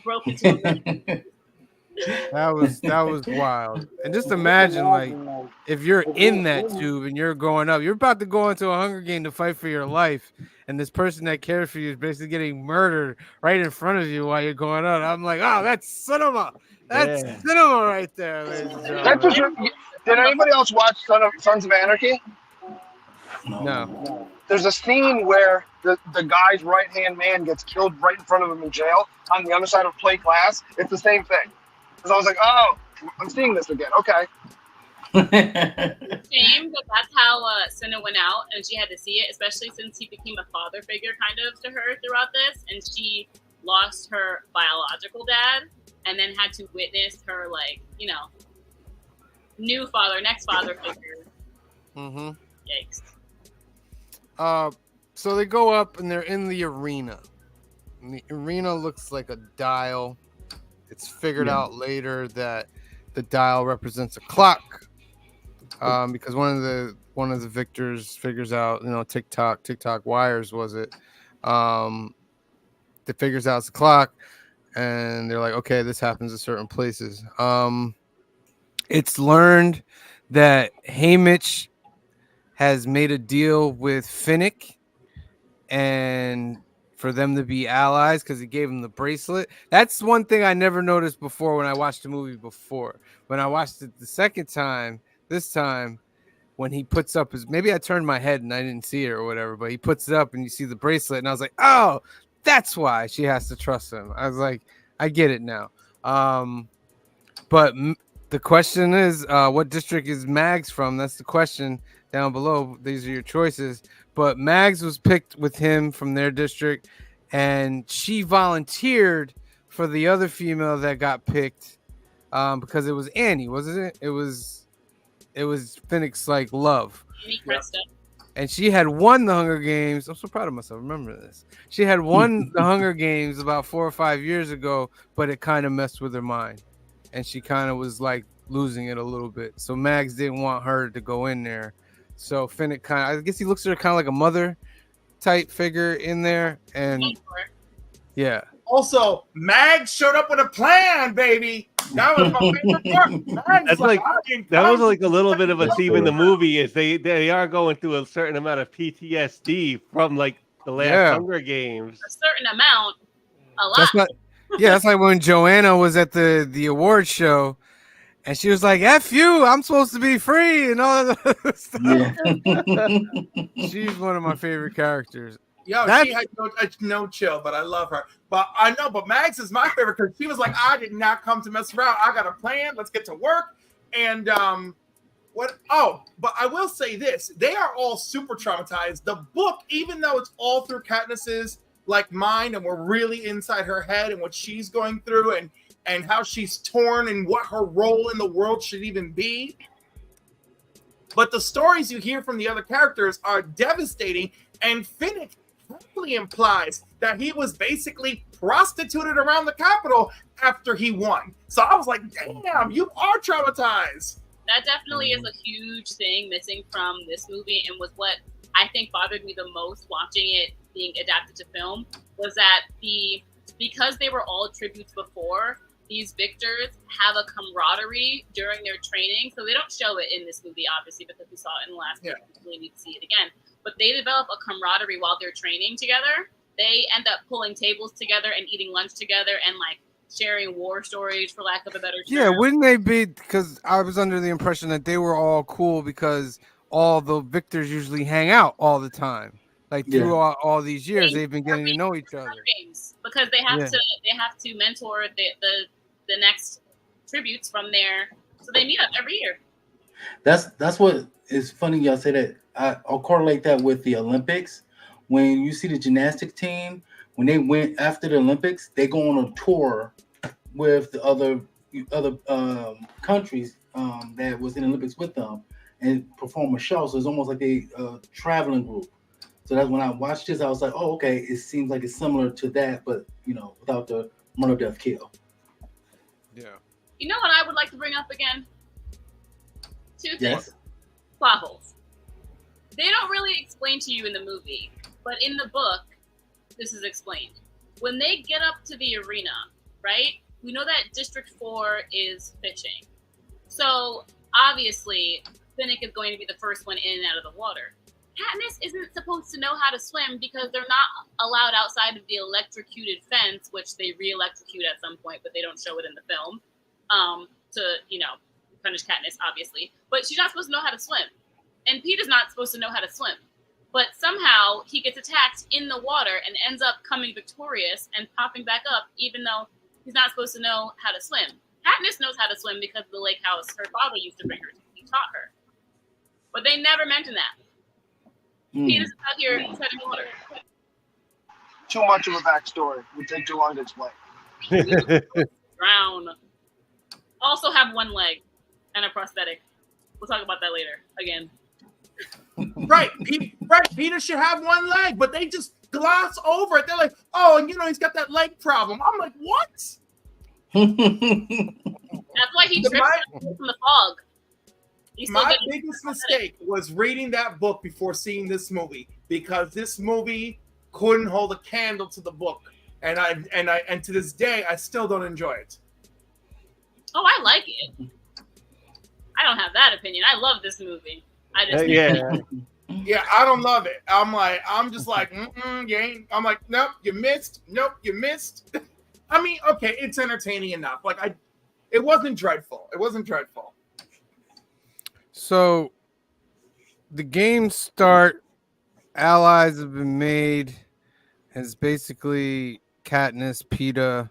broke into a million.
That was wild. And just imagine, like, if you're in that tube and you're going up, you're about to go into a Hunger Game to fight for your life, and this person that cares for you is basically getting murdered right in front of you while you're going up. I'm like, oh, that's cinema. That's cinema right there, ladies and gentlemen.
Did anybody else watch Sons of Anarchy?
No.
There's a scene where the guy's right-hand man gets killed right in front of him in jail on the other side of plate glass. It's the same thing. Because I was like, oh, I'm seeing this again. Okay.
Shame that that's how Cinna went out, and she had to see it, especially since he became a father figure kind of to her throughout this, and she lost her biological dad, and then had to witness her, like, you know, new father, next father figure.
Mm-hmm.
Yikes.
So they go up and they're in the arena. And the arena looks like a dial. It's figured out later that the dial represents a clock. Because one of the victors figures out, TikTok wires was it? That figures out it's a clock, and they're like, okay, this happens at certain places. It's learned that Haymitch has made a deal with Finnick, and for them to be allies because he gave him the bracelet. That's one thing I never noticed before when I watched the movie before. When I watched it the second time, this time, when he puts up his, maybe I turned my head and I didn't see it or whatever, but he puts it up and you see the bracelet, and I was like, oh, that's why she has to trust him. I was like, I get it now. But the question is, what district is Mags from? That's the question down below. These are your choices. But Mags was picked with him from their district, and she volunteered for the other female that got picked because it was Annie, wasn't it? It was Finnick's like love.
Annie Cresta.
And she had won the Hunger Games. I'm so proud of myself. Remember this. She had won the Hunger Games about 4 or 5 years ago, but it kind of messed with her mind. And she kind of was like losing it a little bit. So Mags didn't want her to go in there. So Finnick I guess he looks at her kind of like a mother type figure in there. And yeah.
Also, Mags showed up with a plan, baby. That was my favorite part.
That's that was like a little bit of a theme in the movie is they are going through a certain amount of PTSD from like the last Hunger Games.
A certain amount, a lot.
That's like when Joanna was at the award show and she was like, F you, I'm supposed to be free and all that other stuff. Yeah. She's one of my favorite characters.
Yo, she had no chill, but I love her. But I know, but Mags is my favorite because she was like, I did not come to mess around. I got a plan. Let's get to work. And but I will say this. They are all super traumatized. The book, even though it's all through Katniss's like mind and we're really inside her head and what she's going through and how she's torn and what her role in the world should even be. But the stories you hear from the other characters are devastating, and Finnick probably implies that he was basically prostituted around the Capitol after he won. So I was like, damn, you are traumatized.
That definitely is a huge thing missing from this movie, and was what I think bothered me the most watching it being adapted to film, was that because they were all tributes before, these victors have a camaraderie during their training. So they don't show it in this movie, obviously, because we saw it in the last movie. We really need to see it again. But they develop a camaraderie while they're training together. They end up pulling tables together and eating lunch together and like sharing war stories, for lack of a better term.
Yeah, wouldn't they be? Because I was under the impression that they were all cool because all the victors usually hang out all the time. Like
Yeah.
through all these years, they've been getting to know each other.
Games because they have
Yeah.
to mentor the next tributes from there, so they meet up every year.
That's what is funny. Y'all say that. I'll correlate that with the Olympics. When you see the gymnastics team, when they went after the Olympics, they go on a tour with the other countries that was in the Olympics with them and perform a show. So it's almost like a traveling group. So that's when I watched this, I was like, oh, okay, it seems like it's similar to that, but without the murder, death, kill.
Yeah.
You know what I would like to bring up again? Two things.
Yes.
Plot holes. They don't really explain to you in the movie, but in the book, this is explained. When they get up to the arena, right? We know that District 4 is fishing. So obviously, Finnick is going to be the first one in and out of the water. Katniss isn't supposed to know how to swim because they're not allowed outside of the electrocuted fence, which they re-electrocute at some point, but they don't show it in the film, to, punish Katniss, obviously. But she's not supposed to know how to swim. And Peeta's not supposed to know how to swim. But somehow he gets attacked in the water and ends up coming victorious and popping back up, even though he's not supposed to know how to swim. Katniss knows how to swim because of the lake house her father used to bring her to. He taught her. But they never mention that. Peeta's out here treading water.
Too much of a backstory. It would take too long to explain.
Drown. Also have one leg and a prosthetic. We'll talk about that later. Again.
Right. Peeta should have one leg, but they just gloss over it. They're like, oh, and he's got that leg problem. I'm like, what?
That's why he tripped from the fog.
My biggest mistake was reading that book before seeing this movie, because this movie couldn't hold a candle to the book, and to this day I still don't enjoy it.
Oh, I like it. I don't have that opinion. I love this movie. I just
yeah, I don't love it. I'm just like, you ain't. I'm like, nope, you missed. Nope, you missed. I mean, okay, it's entertaining enough. It wasn't dreadful. It wasn't dreadful.
So the games start, allies have been made, and it's basically Katniss, Peeta,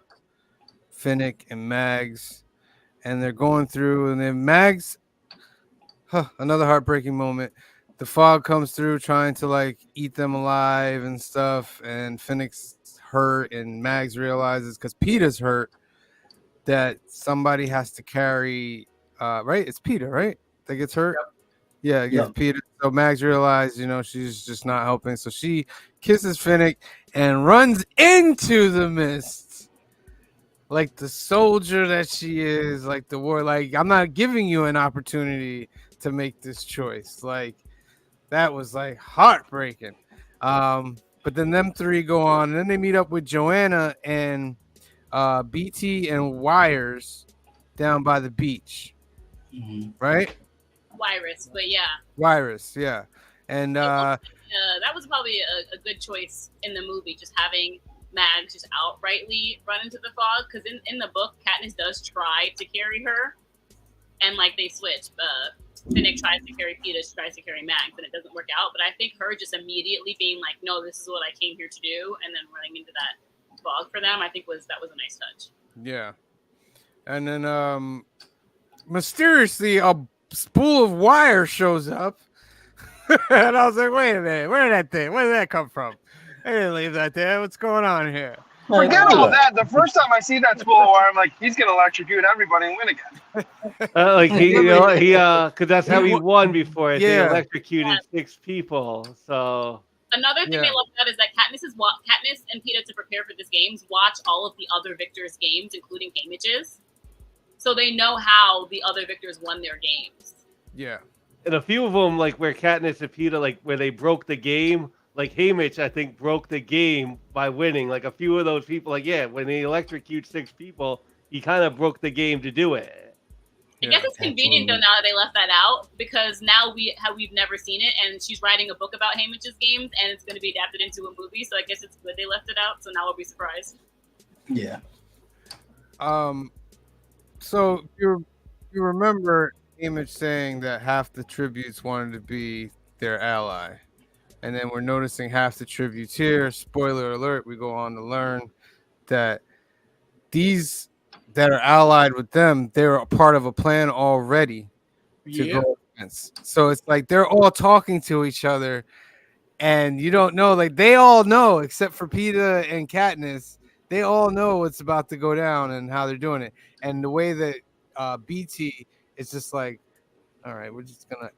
Finnick, and Mags, and they're going through, and then Mags, another heartbreaking moment. The fog comes through trying to eat them alive and stuff, and Finnick's hurt, and Mags realizes, because Peeta's hurt, that somebody has to carry, right? It's Peeta, right? That gets hurt. Yep. Yeah, it gets Peeta. So Mags realized, she's just not helping. So she kisses Finnick and runs into the mist, like the soldier that she is, like the war. Like, I'm not giving you an opportunity to make this choice. Like, that was heartbreaking. But then them three go on, and then they meet up with Joanna and BT and Wires down by the beach, right?
Wyrus, but yeah.
Wyrus, yeah. And
that was probably a good choice in the movie, just having Mags just outrightly run into the fog, because in the book, Katniss does try to carry her, and they switch. Finnick tries to carry Peeta, she tries to carry Mags, and it doesn't work out. But I think her just immediately being like, no, this is what I came here to do, and then running into that fog for them, I think that was a nice touch.
Yeah. And then mysteriously a spool of wire shows up. And I was like, wait a minute, where did that come from? I didn't leave that there. What's going on here?
Forget all that. The first time I see that spool of wire, I'm like, he's gonna electrocute everybody and win again.
Because that's how he won before. They
Yeah.
electrocuted 6 people. So
Another thing I love about is that Katniss and Peeta, to prepare for this games, watch all of the other victors' games, including Haymitch's, so they know how the other victors won their games.
Yeah.
And a few of them, where Katniss and Peeta, where they broke the game, Haymitch, I think, broke the game by winning. A few of those people, when they electrocute 6 people, he kind of broke the game to do it.
I guess it's convenient though now that they left that out, because now we've never seen it, and she's writing a book about Haymitch's games, and it's going to be adapted into a movie. So I guess it's good they left it out. So now we'll be surprised.
Yeah.
So you remember Image saying that half the tributes wanted to be their ally, and then we're noticing half the tributes here. Spoiler alert: we go on to learn that these that are allied with them, they're a part of a plan already to
Yeah.
go against. So it's like they're all talking to each other, and you don't know. Like they all know, except for Peeta and Katniss. They all know what's about to go down and how they're doing it. And the way that BT is just like, all right, we're just gonna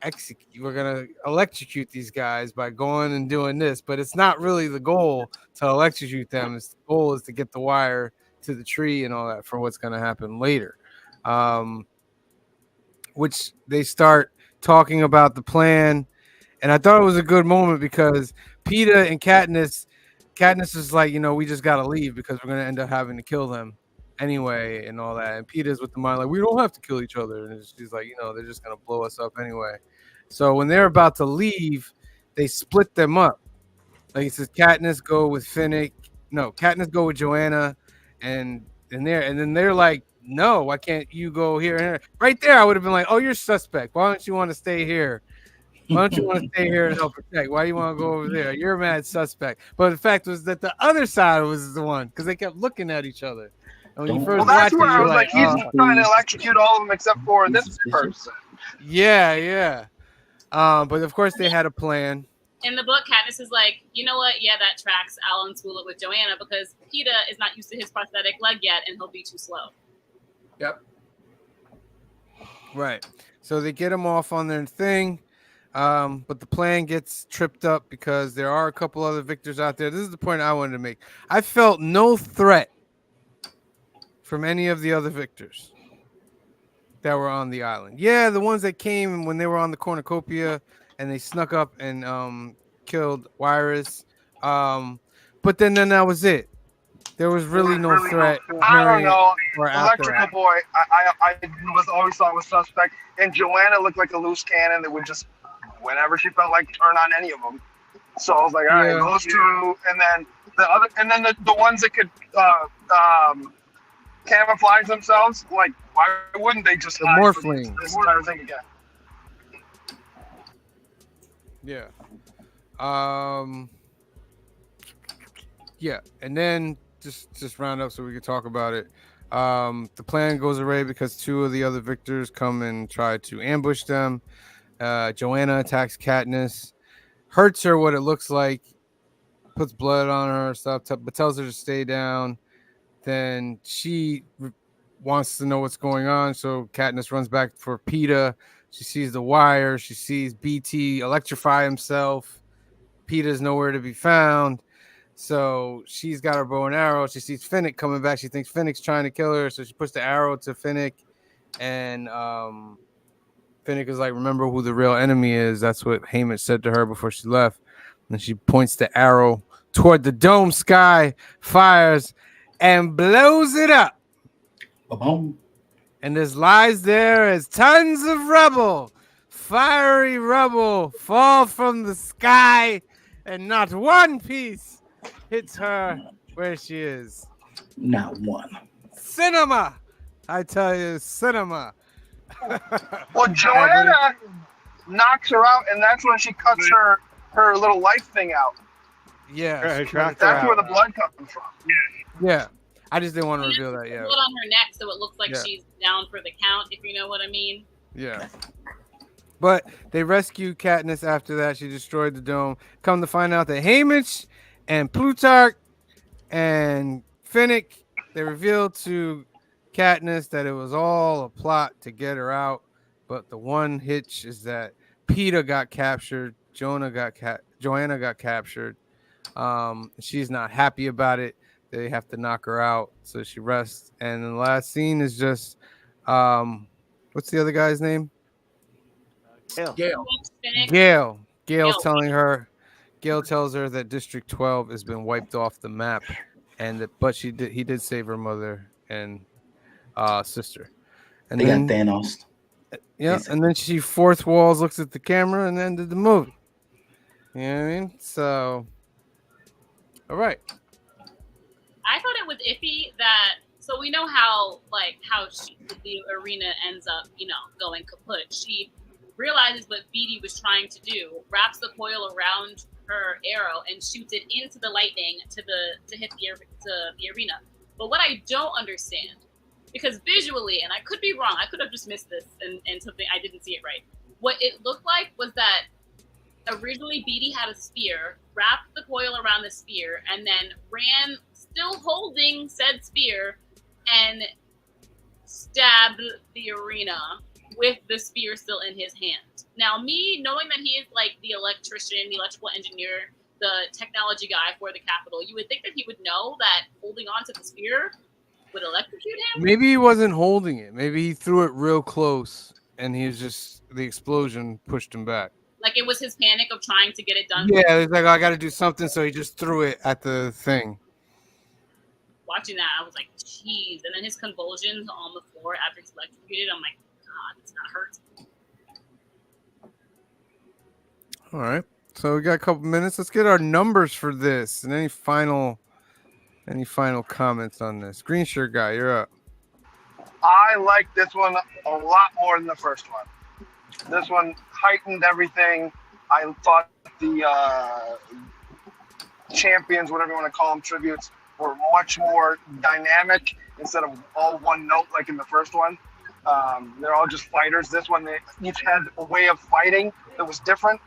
execute. We're gonna electrocute these guys by going and doing this, but it's not really the goal to electrocute them. It's the goal is to get the wire to the tree and all that for what's gonna happen later. Which they start talking about the plan, and I thought it was a good moment because Peeta and Katniss is like, we just gotta leave because we're gonna end up having to kill them anyway and all that. And Peeta's with the mind like, we don't have to kill each other, and she's like, they're just gonna blow us up anyway. So when they're about to leave, they split them up. Like he says, Katniss go with Finnick. No, Katniss go with Joanna, and then they're like, no, why can't you go here and here? Right there, I would have been like, oh, you're suspect. Why don't you want to stay here? Why don't you want to stay here and help protect? Why do you want to go over there? You're a mad suspect. But the fact was that the other side was the one because they kept looking at each other. And when you first
Well, that's
watch
where
it,
I
you're
was like, he's
oh.
trying to electrocute all of them except for this person.
Yeah. But of course they had a plan.
In the book, Katniss is like, you know what? Yeah, that tracks. I'll unspool it with Joanna because Peeta is not used to his prosthetic leg yet, and he'll be too slow.
Yep.
Right. So they get him off on their thing. But the plan gets tripped up because there are a couple other victors out there. This is the point I wanted to make. I felt no threat from any of the other victors that were on the island. Yeah, the ones that came when they were on the cornucopia and they snuck up and killed Wyrus. But then that was it. There was really no threat.
I don't know.
Or after
Electrical
that.
Boy, I was always thought was suspect, and Joanna looked like a loose cannon that would just, whenever she felt like, turn on any of them. So I was like, all right, those two, and then the other, and then the ones that could camouflage themselves. Like, why wouldn't they just
the
hide
morphling?
this entire thing again?
Yeah. Yeah, and then just round up so we can talk about it. The plan goes away because two of the other victors come and try to ambush them. Joanna attacks Katniss, hurts her what it looks like, puts blood on her stuff, but tells her to stay down. Then she wants to know what's going on, so Katniss runs back for Peeta. She sees the wire. She sees BT electrify himself. Peeta's nowhere to be found. So she's got her bow and arrow. She sees Finnick coming back. She thinks Finnick's trying to kill her. So she puts the arrow to Finnick. And Finnick is like, remember who the real enemy is. That's what Haymitch said to her before she left. And she points the arrow toward the dome sky, fires, and blows it up.
Ba-boom.
And there's lies there as tons of rubble, fiery rubble, fall from the sky. And not one piece hits her where she is.
Not one.
Cinema! I tell you, cinema.
Well, Joanna knocks her out, and that's when she cuts her little life thing out.
Yeah.
That's where the blood comes from.
Yeah. I just didn't want to reveal that yet.
Blood on her neck, so it looks like
Yeah.
she's down for the count, if you know what I mean.
Yeah. But they rescue Katniss after that. She destroyed the dome. Come to find out that Haymitch and Plutarch and Finnick, they revealed to Katniss that it was all a plot to get her out. But the one hitch is that Peeta got captured. Joanna got captured. She's not happy about it. They have to knock her out. So she rests. And the last scene is just, what's the other guy's name? Gail. Gail tells her that District 12 has been wiped off the map, but he did save her mother and sister. And
They
then
got Thanos.
Yeah, and then she fourth walls, looks at the camera, and ended the movie. You know what I mean? So, all right.
I thought it was iffy that So we know how the arena ends up, going kaput. She realizes what Beatty was trying to do, wraps the coil around her arrow, and shoots it into the lightning to hit the arena. But what I don't understand, because visually, and I could be wrong, I could have just missed this and something I didn't see it right. What it looked like was that originally Beatty had a spear, wrapped the coil around the spear, and then ran, still holding said spear, and stabbed the arena with the spear still in his hand. Now, me knowing that he is like the electrician, the electrical engineer, the technology guy for the Capitol, you would think that he would know that holding on to the spear would electrocute him.
Maybe he wasn't holding it. Maybe he threw it real close, and he was just the explosion pushed him back.
Like it was his panic of trying to get it done.
Yeah, he's like, I got to do something, so he just threw it at the thing.
Watching that, I was like, jeez. And then his convulsions on the floor after he's electrocuted, I'm like, God, it's gonna hurt.
All right, so we got a couple minutes. Let's get our numbers for this, and any final comments on this. Green shirt guy, you're up.
I like this one a lot more than the first one. This one heightened everything. I thought the champions, whatever you want to call them, tributes, were much more dynamic instead of all one note like in the first one. They're all just fighters. This one, they each had a way of fighting that was different.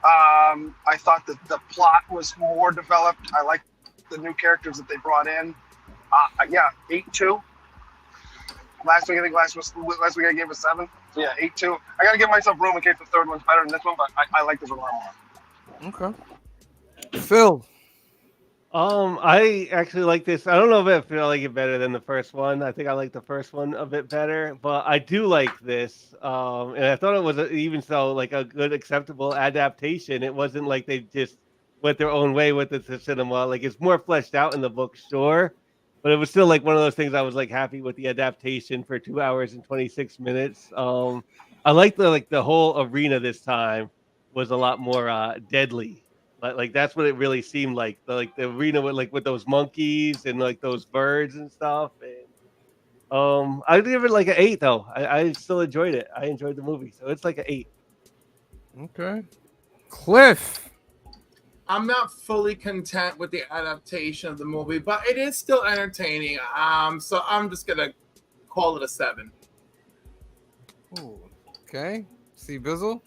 I thought that the plot was more developed. I liked the new characters that they brought in. 8-2. Last week I gave a 7. So yeah, 8-2. I gotta give myself room in case the third one's better than this one, but I like this one a lot more.
Okay. Phil.
I actually like this. I don't know if I feel like it better than the first one. I think I like the first one a bit better, but I do like this. And I thought it was even so like a good, acceptable adaptation. It wasn't like they just went their own way with the cinema. Like it's more fleshed out in the book, sure, but it was still like one of those things I was like happy with the adaptation for 2 hours and 26 minutes. I like the whole arena this time was a lot more deadly. Like that's what it really seemed like. The arena with those monkeys and like those birds and stuff. And I'd give it like an 8 though. I still enjoyed it. I enjoyed the movie, so it's like an 8.
Okay. Cliff.
I'm not fully content with the adaptation of the movie, but it is still entertaining. So I'm just gonna call it a 7.
Ooh, okay. See Bizzle.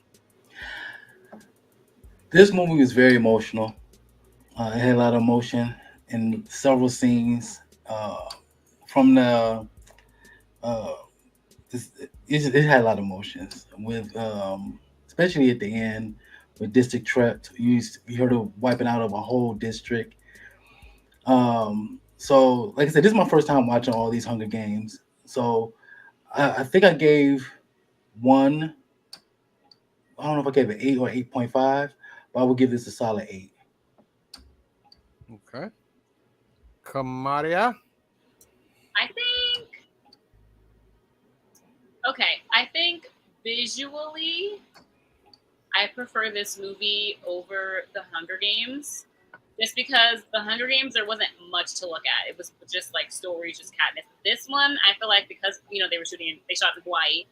This movie was very emotional. It had a lot of emotion in several scenes. From the it had a lot of emotions with especially at the end with District Threat. You heard of wiping out of a whole district. So like I said, this is my first time watching all these Hunger Games. So I think I gave one. I don't know if I gave it 8 or 8.5. I would give this a solid 8.
Okay. Kamaria.
I think visually, I prefer this movie over The Hunger Games. Just because The Hunger Games, there wasn't much to look at. It was just like stories, just catnip. This one, I feel like because, they shot in Hawaii.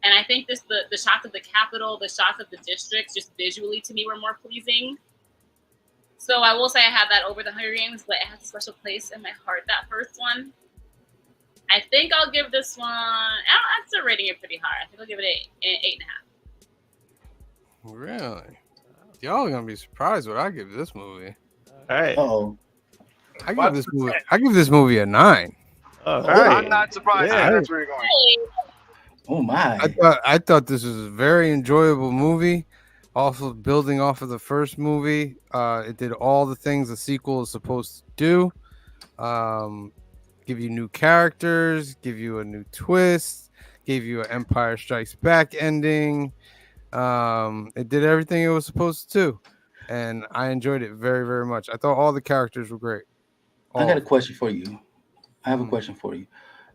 And I think the shots of the Capitol, the shots of the districts, just visually to me were more pleasing. So I will say I have that over The Hunger Games, but it has a special place in my heart, that first one. I think I'll give this one, I'm still rating it pretty high. I think I'll give it an 8.5.
Really? Y'all are going to be surprised what I give this movie.
All right.
Oh,
I give this movie a 9.
All right.
I'm not surprised that's where you're going.
oh my!
I thought this was a very enjoyable movie. Also, building off of the first movie, it did all the things a sequel is supposed to do. Give you new characters, give you a new twist, gave you an Empire Strikes Back ending. It did everything it was supposed to, and I enjoyed it very, very much. I thought all the characters were great.
I got a question for you. I have a question for you.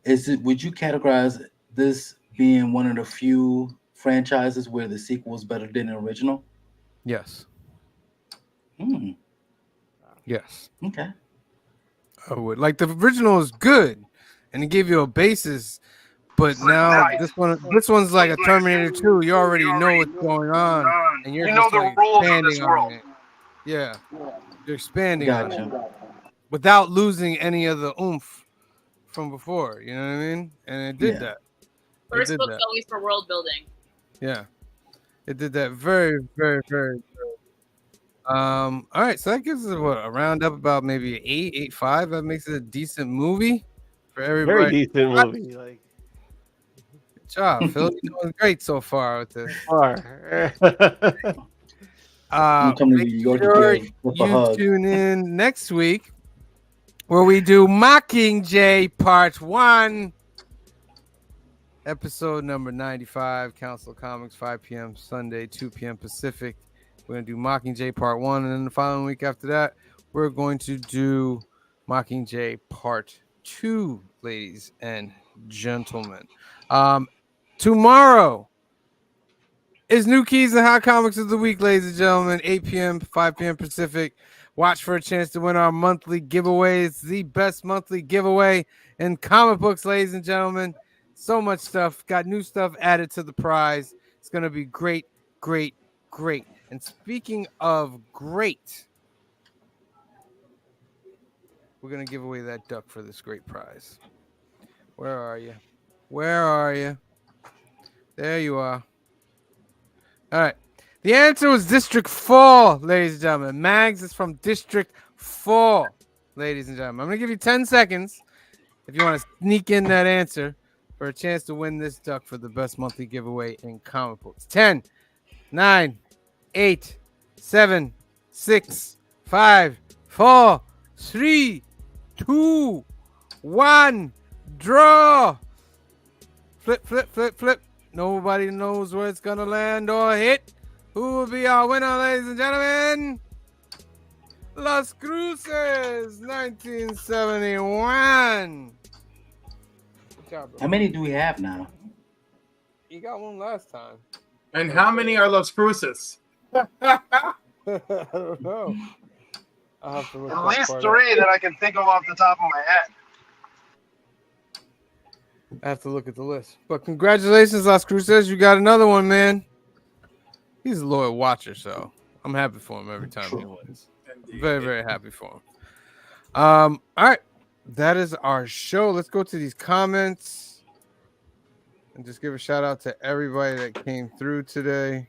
Would you categorize this being one of the few franchises where the sequel is better than the original?
Yes. Yes.
Okay.
I would. Like, the original is good. and it gave you a basis. But now
Right.
this one's like a Terminator 2. You already know what's going on, and you're
You know
just
the
like
rules of
expanding
this
on
world.
it. Yeah, you're expanding on it
Gotcha.
without losing any of the oomph from before. You know what I mean? And it did
Yeah.
that.
First
did
book's
that.
always for world building.
Yeah, it did that very, very, very good. All right, so that gives us what a round up about maybe 8.5. That makes it a decent movie for
Very
everybody.
decent movie. Like
Good job, Phil. You're doing great so far with this.
far.
You told me
Make
you go to
sure
jail with a
you
hug.
tune in next week where we do Mockingjay Part 1, episode number 95, Council Comics, 5 p.m. Sunday, 2 p.m. Pacific. We're going to do Mockingjay Part 1, and then the following week after that, we're going to do Mockingjay Part 2, ladies and gentlemen. Tomorrow is New Keys and Hot Comics of the Week, ladies and gentlemen, 8 p.m., 5 p.m. Pacific. Watch for a chance to win our monthly giveaway. It's the best monthly giveaway in comic books, ladies and gentlemen. So much stuff. Got new stuff added to the prize. It's going to be great, great, great. And speaking of great, we're going to give away that duck for this great prize. Where are you? Where are you? There you are. All right. The answer was District 4, ladies and gentlemen. Mags is from District 4, ladies and gentlemen. I'm going to give you 10 seconds if you want to sneak in that answer for a chance to win this duck for the best monthly giveaway in comic books. 10, 9, 8, 7, 6, 5, 4, 3, 2, 1. Draw. Flip, flip, flip, flip. Nobody knows where it's going to land or hit. Who will be our winner, ladies and gentlemen? Las Cruces, 1971. Good job, bro.
How many do we have now?
You got one last time.
And how many are Los Cruces?
I don't know. I'll have to look
At
that
least
part
3
up.
that I can think of off the top of my head.
I have to look at the list. But congratulations, Las Cruces. You got another one, man. He's a loyal watcher, so I'm happy for him every time he wins. Very, very happy for him. All right. That is our show. Let's go to these comments and just give a shout out to everybody that came through today,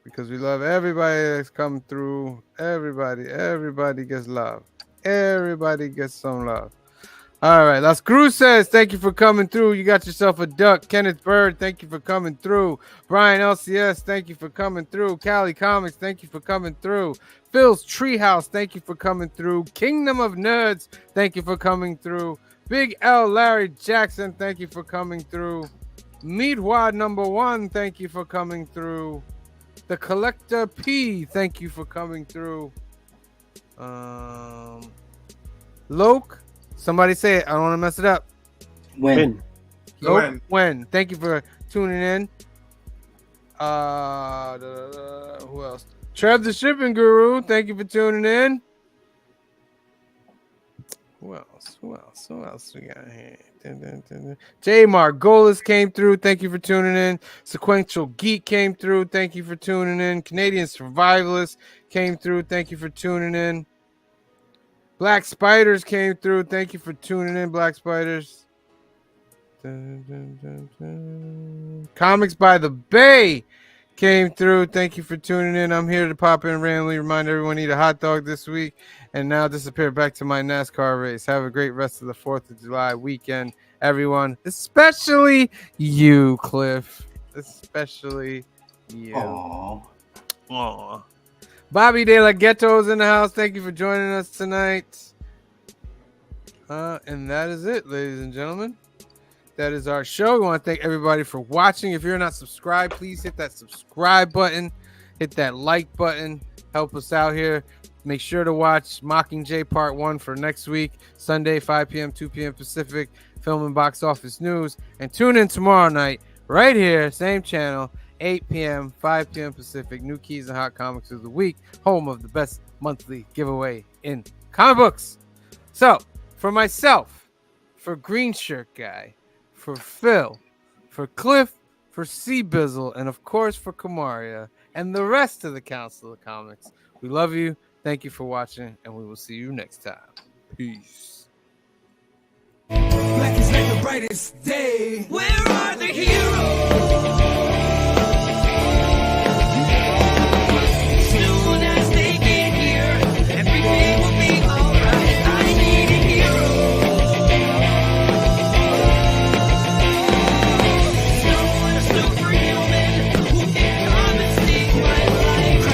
because we love everybody that's come through. Everybody gets love. Everybody gets some love. All right. Las Cruces, thank you for coming through. You got yourself a duck. Kenneth Bird, thank you for coming through. Brian LCS, thank you for coming through. Cali Comics, thank you for coming through. Phil's Treehouse, thank you for coming through. Kingdom of Nerds, thank you for coming through. Big L Larry Jackson, thank you for coming through. Meatwad number 1, thank you for coming through. The Collector P, thank you for coming through. Loke, somebody say it. I don't want to mess it up.
When?
Loke, when? Thank you for tuning in. Who else? Trev the Shipping Guru, thank you for tuning in. Who else? Who else we got here? J Margolis came through. Thank you for tuning in. Sequential Geek came through. Thank you for tuning in. Canadian Survivalist came through. Thank you for tuning in. Black Spiders came through. Thank you for tuning in, Black Spiders. Comics by the Bay came through. Thank you for tuning in. I'm here to pop in randomly, remind everyone to eat a hot dog this week, and now disappear back to my NASCAR race. Have a great rest of the 4th of July weekend, everyone, especially you, Cliff. Especially you. Aww. Bobby De La Ghetto's in the house. Thank you for joining us tonight. And that is it, ladies and gentlemen. That is our show. We want to thank everybody for watching. If you're not subscribed, please hit that subscribe button. Hit that like button. Help us out here. Make sure to watch Mockingjay Part 1 for next week. Sunday, 5 p.m., 2 p.m. Pacific. Film and box office news. And tune in tomorrow night, right here, same channel, 8 p.m., 5 p.m. Pacific. New Keys and Hot Comics of the Week. Home of the best monthly giveaway in comic books. So, for myself, for Green Shirt Guy, for Phil, for Cliff, for C-Bizzle, and of course for Kamaria and the rest of the Council of Comics. We love you. Thank you for watching, and we will see you next time. Peace.
Black is like the brightest day. Where are the heroes?